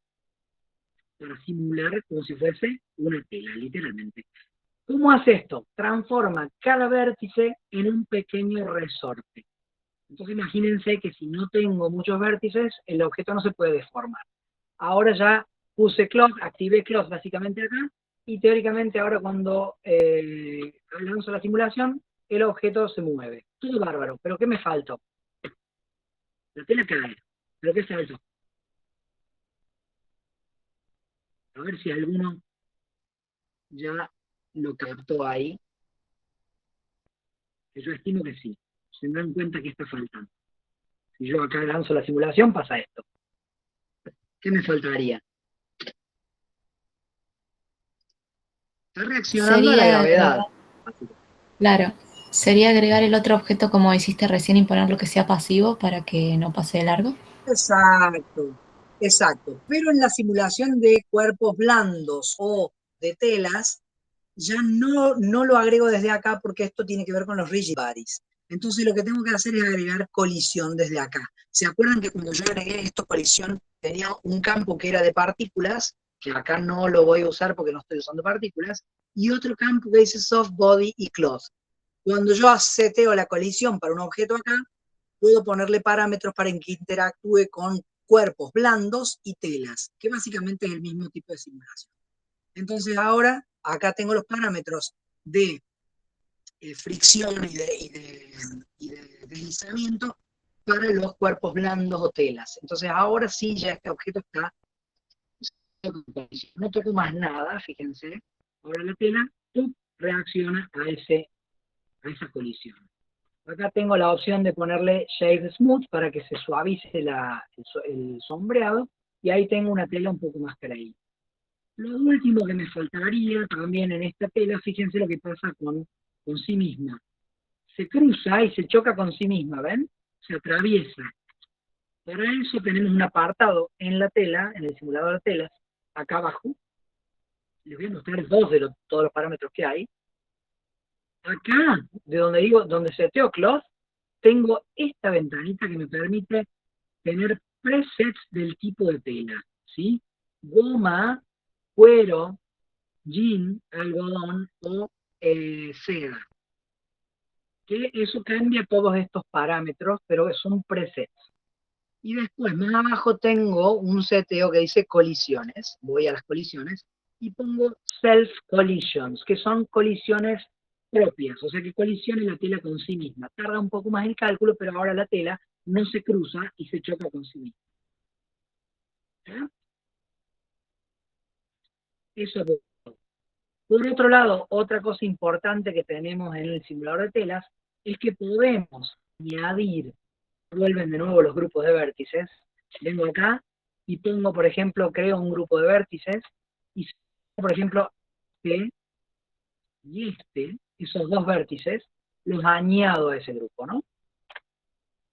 S1: para simular como si fuese una tela, literalmente. ¿Cómo hace esto? Transforma cada vértice en un pequeño resorte. Entonces imagínense que si no tengo muchos vértices, el objeto no se puede deformar. Ahora ya puse cloth, activé cloth básicamente acá, y teóricamente ahora cuando lanzo la simulación, el objeto se mueve. Todo bárbaro, pero ¿qué me faltó? La tela cae, pero ¿qué faltó? A ver si alguno ya lo captó ahí. Que yo estimo que sí. Se dan cuenta que está faltando. Si yo acá lanzo la simulación, pasa esto. ¿Qué me faltaría? Está reaccionando a la gravedad.
S2: Claro, sería agregar el otro objeto como hiciste recién y ponerlo que sea pasivo para que no pase de largo.
S1: Exacto, exacto. Pero en la simulación de cuerpos blandos o de telas, ya no lo agrego desde acá porque esto tiene que ver con los rigid bodies. Entonces lo que tengo que hacer es agregar colisión desde acá. ¿Se acuerdan que cuando yo agregué esto, colisión, tenía un campo que era de partículas, que acá no lo voy a usar porque no estoy usando partículas, y otro campo que dice soft body y cloth? Cuando yo seteo la colisión para un objeto acá, puedo ponerle parámetros para que interactúe con cuerpos blandos y telas, que básicamente es el mismo tipo de simulación. Entonces ahora, acá tengo los parámetros de fricción y de deslizamiento para los cuerpos blandos o telas. Entonces ahora sí ya este objeto está, no toco más nada, fíjense, ahora la tela reacciona a esa colisión. Acá tengo la opción de ponerle Shade Smooth para que se suavice el sombreado, y ahí tengo una tela un poco más creíble. Lo último que me faltaría también en esta tela, fíjense lo que pasa con sí misma. Se cruza y se choca con sí misma, ¿ven? Se atraviesa. Para eso tenemos un apartado en la tela, en el simulador de telas, acá abajo. Les voy a mostrar dos de todos los parámetros que hay. Acá, de donde seteo cloth, tengo esta ventanita que me permite tener presets del tipo de tela, ¿sí? Goma, cuero, jean, algodón o seda. Que eso cambia todos estos parámetros, pero son presets. Y después, más abajo, tengo un seteo que dice colisiones. Voy a las colisiones y pongo self collisions, que son colisiones propias, o sea que colisione la tela con sí misma. Tarda un poco más el cálculo, pero ahora la tela no se cruza y se choca con sí misma. ¿Ah? Eso. Por otro lado, otra cosa importante que tenemos en el simulador de telas es que podemos añadir, vuelven de nuevo los grupos de vértices, vengo acá y pongo, por ejemplo, creo un grupo de vértices, y por ejemplo, este y esos dos vértices, los añado a ese grupo, ¿no?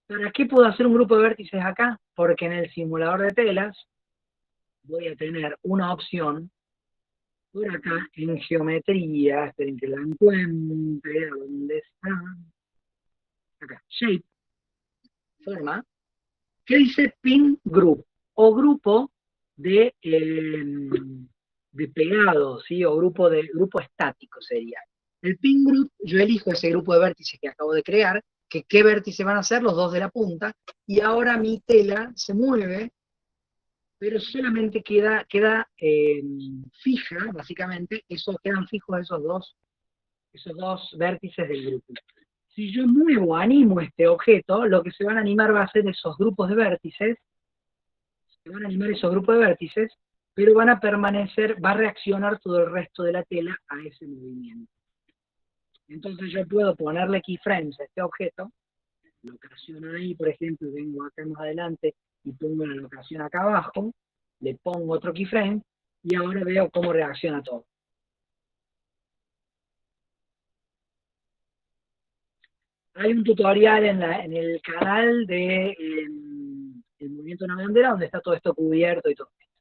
S1: ¿Para qué puedo hacer un grupo de vértices acá? Porque en el simulador de telas voy a tener una opción por acá en geometría, esperen que la encuentre, ¿a dónde está? Acá, shape, forma, que dice pin group, o grupo de pegado, ¿sí? O grupo estático sería. El pin group, yo elijo ese grupo de vértices que acabo de crear, que qué vértices van a ser, los dos de la punta, y ahora mi tela se mueve, pero solamente queda fija, básicamente, quedan fijos esos dos vértices del grupo. Si yo muevo, animo este objeto, lo que se van a animar va a ser esos grupos de vértices, pero van a permanecer, va a reaccionar todo el resto de la tela a ese movimiento. Entonces yo puedo ponerle keyframes a este objeto, locación ahí, por ejemplo, vengo acá más adelante y pongo la locación acá abajo, le pongo otro keyframe, y ahora veo cómo reacciona todo. Hay un tutorial en el canal de el movimiento de una bandera donde está todo esto cubierto y todo esto.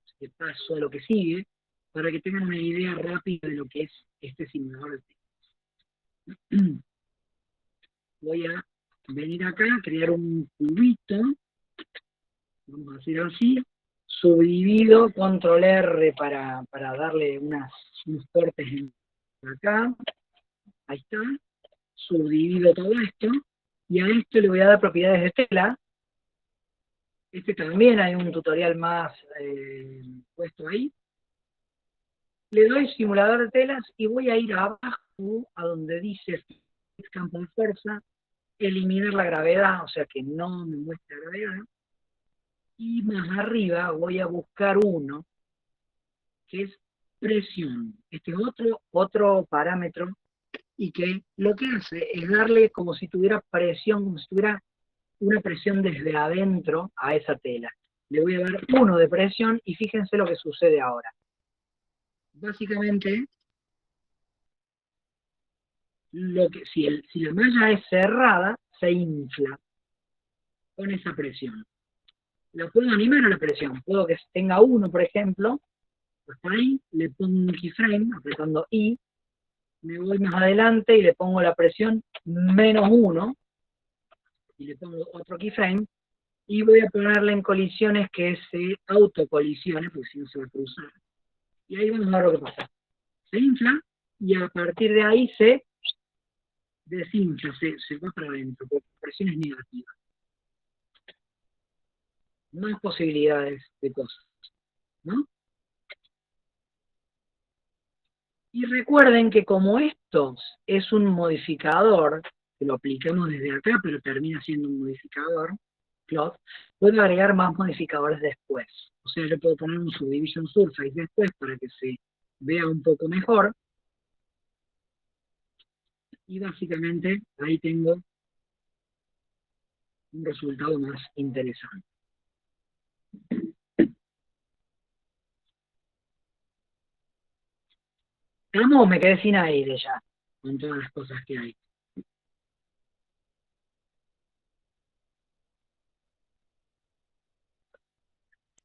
S1: Así que paso a lo que sigue para que tengan una idea rápida de lo que es este simulador de telas. Voy a venir acá, crear un cubito, vamos a hacer así, subdivido, control R para darle unos cortes acá, ahí está, subdivido todo esto, y a esto le voy a dar propiedades de tela. También hay un tutorial más puesto ahí. Le doy simulador de telas y voy a ir abajo a donde dice campo de fuerza, eliminar la gravedad, o sea que no me muestra gravedad, y más arriba voy a buscar uno que es presión. Este es otro parámetro, y que lo que hace es darle como si tuviera presión, como si tuviera una presión desde adentro a esa tela. Le voy a dar 1 de presión y fíjense lo que sucede ahora. Básicamente, si la malla es cerrada, se infla con esa presión. La puedo animar a la presión. Puedo que tenga 1, por ejemplo, hasta ahí, le pongo un keyframe apretando I, me voy más adelante y le pongo la presión -1, y le pongo otro keyframe, y voy a ponerle en colisiones que se autocolisone, porque si no se va a cruzar. Y ahí vamos a ver lo que pasa. Se infla, y a partir de ahí se desinfla, se va para adentro, porque la presión es negativa. Más posibilidades de cosas, ¿no? Y recuerden que como esto es un modificador, que lo aplicamos desde acá, pero termina siendo un modificador, plot, puedo agregar más modificadores después. O sea, yo puedo poner un subdivision surface después para que se vea un poco mejor. Y básicamente ahí tengo un resultado más interesante. ¿Estamos? Me quedé sin aire ya, con todas las cosas que hay.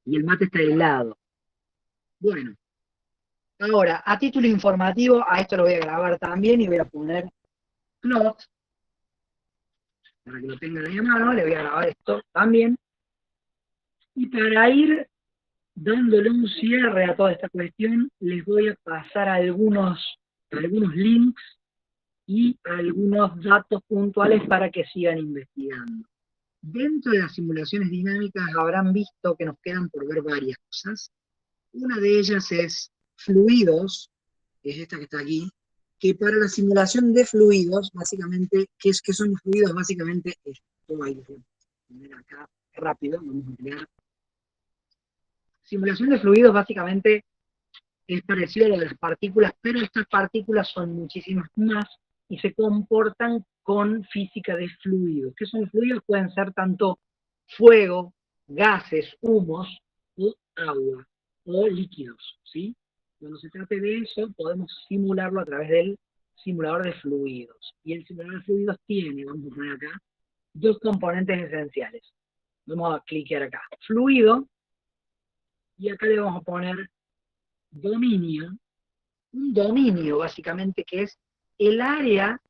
S1: Y el mate está helado. Bueno, ahora, a título informativo, a esto lo voy a grabar también y voy a poner plot, para que lo tengan ahí a mano, le voy a grabar esto también. Y para ir dándole un cierre a toda esta cuestión, les voy a pasar algunos links y algunos datos puntuales para que sigan investigando. Dentro de las simulaciones dinámicas habrán visto que nos quedan por ver varias cosas. Una de ellas es fluidos, que es esta que está aquí, que para la simulación de fluidos, básicamente, ¿qué son los fluidos? Básicamente esto, ahí lo voy a poner acá rápido, vamos a crear. Simulación de fluidos básicamente es parecido a lo de las partículas, pero estas partículas son muchísimas más y se comportan con física de fluidos. ¿Qué son los fluidos? Pueden ser tanto fuego, gases, humos, o agua, o líquidos, ¿sí? Cuando se trate de eso, podemos simularlo a través del simulador de fluidos. Y el simulador de fluidos tiene, vamos a poner acá, dos componentes esenciales. Vamos a cliquear acá, fluido, y acá le vamos a poner dominio, un dominio básicamente que es el área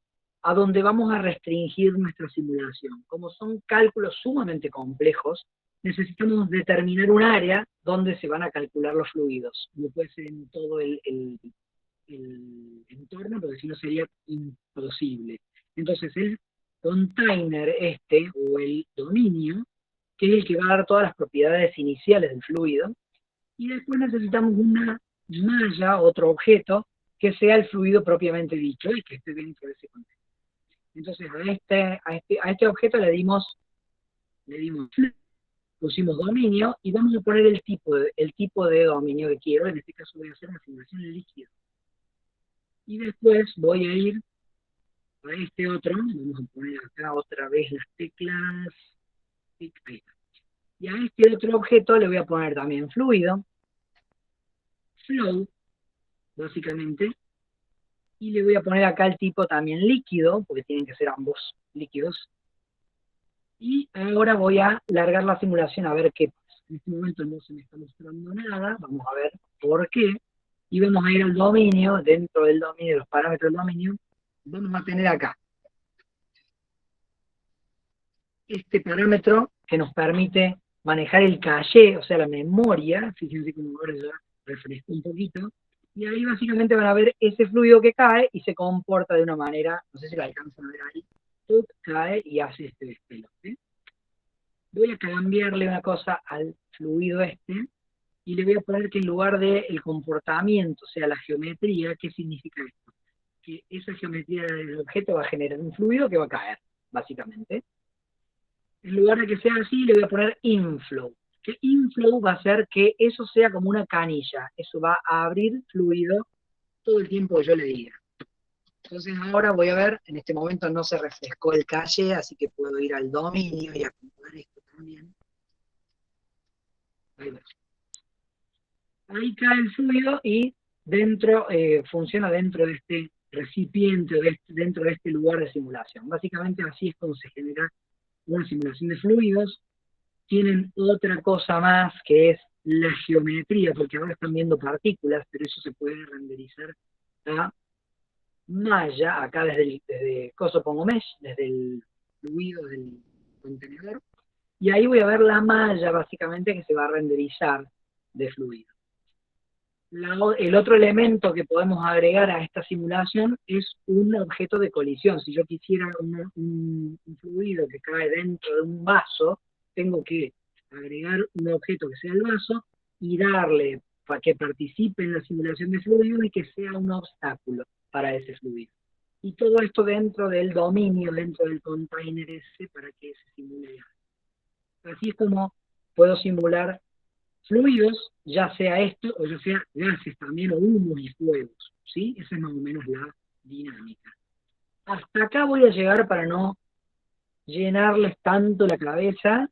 S1: a donde vamos a restringir nuestra simulación. Como son cálculos sumamente complejos, necesitamos determinar un área donde se van a calcular los fluidos. No puede ser en todo el entorno, porque si no sería imposible. Entonces el container o el dominio, que es el que va a dar todas las propiedades iniciales del fluido, y después necesitamos una malla, otro objeto, que sea el fluido propiamente dicho y que esté dentro de ese contexto. Entonces a este objeto le dimos pusimos dominio y vamos a poner el tipo de dominio que quiero. En este caso voy a hacer una simulación líquida. Y después voy a ir a este otro, vamos a poner acá otra vez las teclas, ahí está. Y a este otro objeto le voy a poner también fluido, flow, básicamente, y le voy a poner acá el tipo también líquido, porque tienen que ser ambos líquidos. Y ahora voy a largar la simulación a ver qué pasa. En este momento no se me está mostrando nada, vamos a ver por qué. Y vamos a ir al dominio, dentro del dominio, los parámetros del dominio, vamos a tener acá este parámetro que nos permite manejar el caché, o sea, la memoria. Fíjense cómo ahora ya refresco un poquito, y ahí básicamente van a ver ese fluido que cae y se comporta de una manera, no sé si lo alcanzan a ver ahí, cae y hace este despelote. Voy a cambiarle una cosa al fluido y le voy a poner que en lugar del comportamiento, o sea, la geometría, ¿qué significa esto? Que esa geometría del objeto va a generar un fluido que va a caer, básicamente. En lugar de que sea así, le voy a poner inflow. Que inflow va a hacer que eso sea como una canilla. Eso va a abrir fluido todo el tiempo que yo le diga. Entonces ahora voy a ver, en este momento no se refrescó el cache, así que puedo ir al dominio y acomodar esto también. Ahí va. Ahí cae el fluido y dentro funciona dentro de este recipiente, dentro de este lugar de simulación. Básicamente así es como se genera una simulación de fluidos. Tienen otra cosa más que es la geometría, porque ahora están viendo partículas, pero eso se puede renderizar a malla, acá desde Coso pongo mesh, desde el fluido del contenedor, y ahí voy a ver la malla básicamente que se va a renderizar de fluido. El otro elemento que podemos agregar a esta simulación es un objeto de colisión. Si yo quisiera un fluido que cae dentro de un vaso, tengo que agregar un objeto que sea el vaso y darle para que participe en la simulación de fluido y que sea un obstáculo para ese fluido. Y todo esto dentro del dominio, dentro del container ese, para que se simule. Así es como puedo simular fluidos, ya sea esto o ya sea gases también, o humos y fuegos, ¿sí? Esa es más o menos la dinámica. Hasta acá voy a llegar para no llenarles tanto la cabeza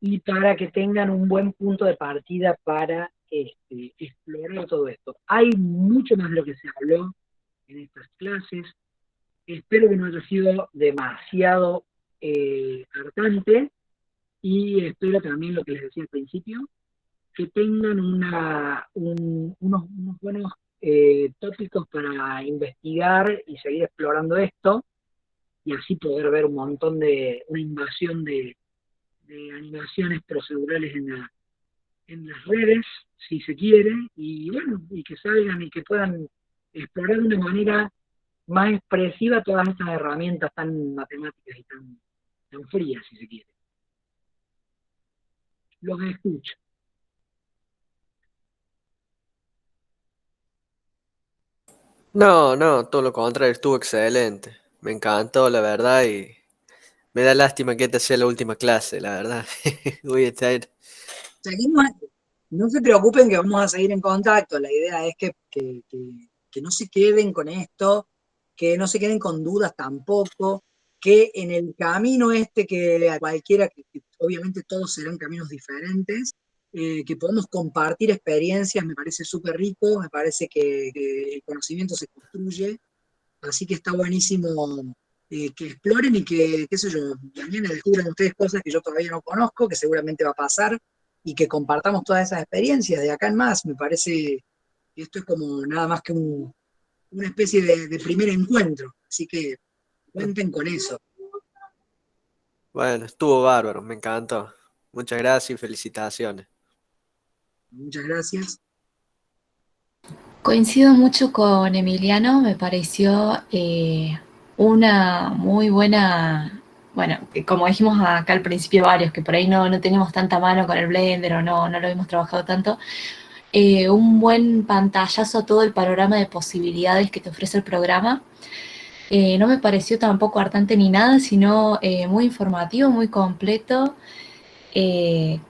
S1: y para que tengan un buen punto de partida para explorar todo esto. Hay mucho más de lo que se habló en estas clases. Espero que no haya sido demasiado hartante y espero también lo que les decía al principio, que tengan unos buenos tópicos para investigar y seguir explorando esto, y así poder ver un montón una invasión de animaciones procedurales en las redes, si se quiere, y bueno, y que salgan y que puedan explorar de una manera más expresiva todas estas herramientas tan matemáticas y tan frías, si se quiere. Los escucho.
S4: No, todo lo contrario, estuvo excelente. Me encantó, la verdad, y me da lástima que esta sea la última clase, la verdad. Voy a estar...
S1: Seguimos, no se preocupen que vamos a seguir en contacto. La idea es que no se queden con esto, que no se queden con dudas tampoco, que en el camino que a cualquiera, que obviamente todos serán caminos diferentes, que podemos compartir experiencias, me parece súper rico, me parece que el conocimiento se construye, así que está buenísimo que exploren y que, qué sé yo, mañana descubran ustedes cosas que yo todavía no conozco, que seguramente va a pasar, y que compartamos todas esas experiencias de acá en más. Me parece que esto es como nada más que una especie de primer encuentro, así que cuenten con eso.
S4: Bueno, estuvo bárbaro, me encantó. Muchas gracias y felicitaciones.
S1: Muchas gracias.
S2: Coincido mucho con Emiliano, me pareció una muy buena, bueno, que como dijimos acá al principio varios, que por ahí no tenemos tanta mano con el Blender o no lo hemos trabajado tanto, un buen pantallazo a todo el panorama de posibilidades que te ofrece el programa. No me pareció tampoco hartante ni nada, sino muy informativo, muy completo. eh,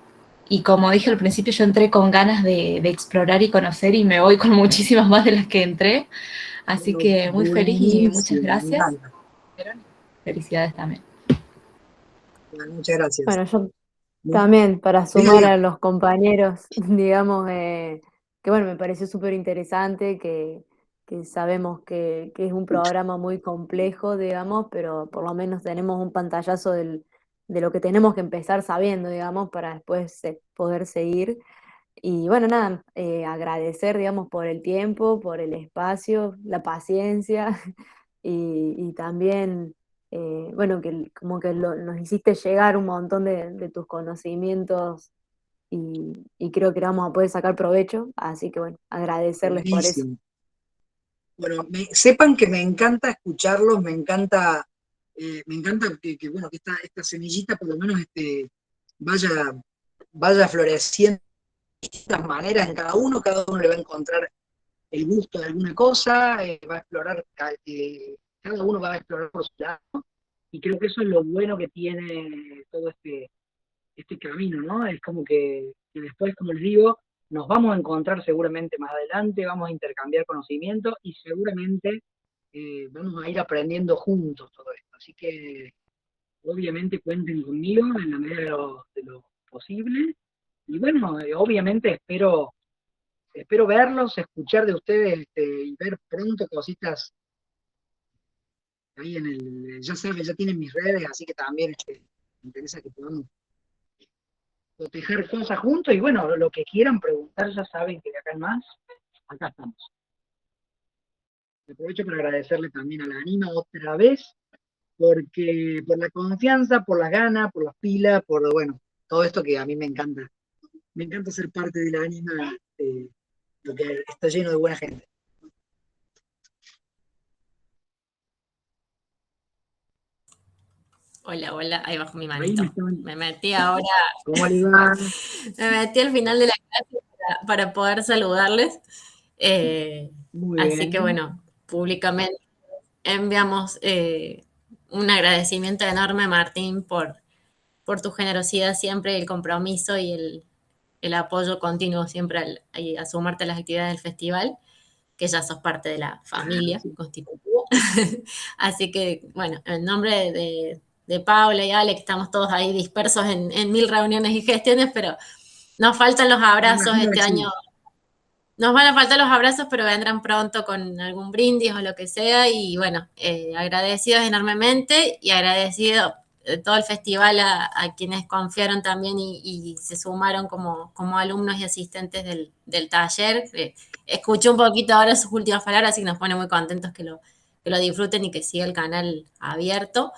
S2: y como dije al principio, yo entré con ganas de explorar y conocer y me voy con muchísimas más de las que entré. Así
S1: Bueno,
S2: que muy feliz y muchas
S1: buenísimo, me
S2: gracias.
S1: encanta.
S2: Felicidades también.
S1: Bueno, muchas gracias.
S5: Bueno, yo
S1: Diga,
S5: también para sumar
S1: diga.
S5: a los compañeros, digamos, que bueno, me pareció súper interesante, que sabemos que es un programa muy complejo, digamos, pero por lo menos tenemos un pantallazo de lo que tenemos que empezar sabiendo, digamos, para después poder seguir. Y bueno, nada, agradecer, digamos, por el tiempo, por el espacio, la paciencia y también, bueno, como que nos hiciste llegar un montón de tus conocimientos y creo que le vamos a poder sacar provecho, así que bueno, agradecerles por eso.
S1: Buenísimo. Bueno, sepan que me encanta escucharlos, me encanta bueno, que esta semillita por lo menos vaya, vaya floreciendo de distintas maneras en cada uno le va a encontrar el gusto de alguna cosa, va a explorar, cada uno va a explorar por su lado, y creo que eso es lo bueno que tiene todo este camino, ¿no? Es como que después, como les digo, nos vamos a encontrar seguramente más adelante, vamos a intercambiar conocimiento y seguramente vamos a ir aprendiendo juntos todo esto. Así que obviamente cuenten conmigo en la medida de lo posible. Y bueno, obviamente espero verlos, escuchar de ustedes y ver pronto cositas ahí ya saben, ya tienen mis redes, así que también me interesa que podamos cotejar cosas juntos y bueno, lo que quieran preguntar ya saben que de acá en más, acá estamos. Aprovecho para agradecerle también a la Anima otra vez, porque por la confianza, por las ganas, por las pilas, por, bueno, todo esto que a mí me encanta. Me encanta ser parte de la Anima, porque está lleno de buena gente.
S7: Hola, hola, ahí bajo mi
S1: Ahí
S7: manito.
S1: me estaban.
S7: Me metí ahora,
S1: ¿Cómo le va?
S7: me metí al final de la clase para poder saludarles.
S1: Muy
S7: Así que
S1: bien.
S7: bueno, públicamente enviamos un agradecimiento enorme a Martín por tu generosidad siempre, el compromiso y el apoyo continuo siempre a sumarte a las actividades del festival, que ya sos parte de la
S1: Claro,
S7: familia
S1: sí.
S7: constitutiva. Así que, bueno, en nombre de Paula y Ale, que estamos todos ahí dispersos en mil reuniones y gestiones, pero nos faltan los
S1: Me
S7: abrazos
S1: imagino que
S7: este año.
S1: sí.
S7: Nos van a faltar los abrazos, pero vendrán pronto con algún brindis o lo que sea. Y bueno, agradecidos enormemente y agradecido todo el festival a quienes confiaron también y se sumaron como alumnos y asistentes del taller. Escuché un poquito ahora sus últimas palabras, así que nos pone muy contentos que lo disfruten y que siga el canal abierto.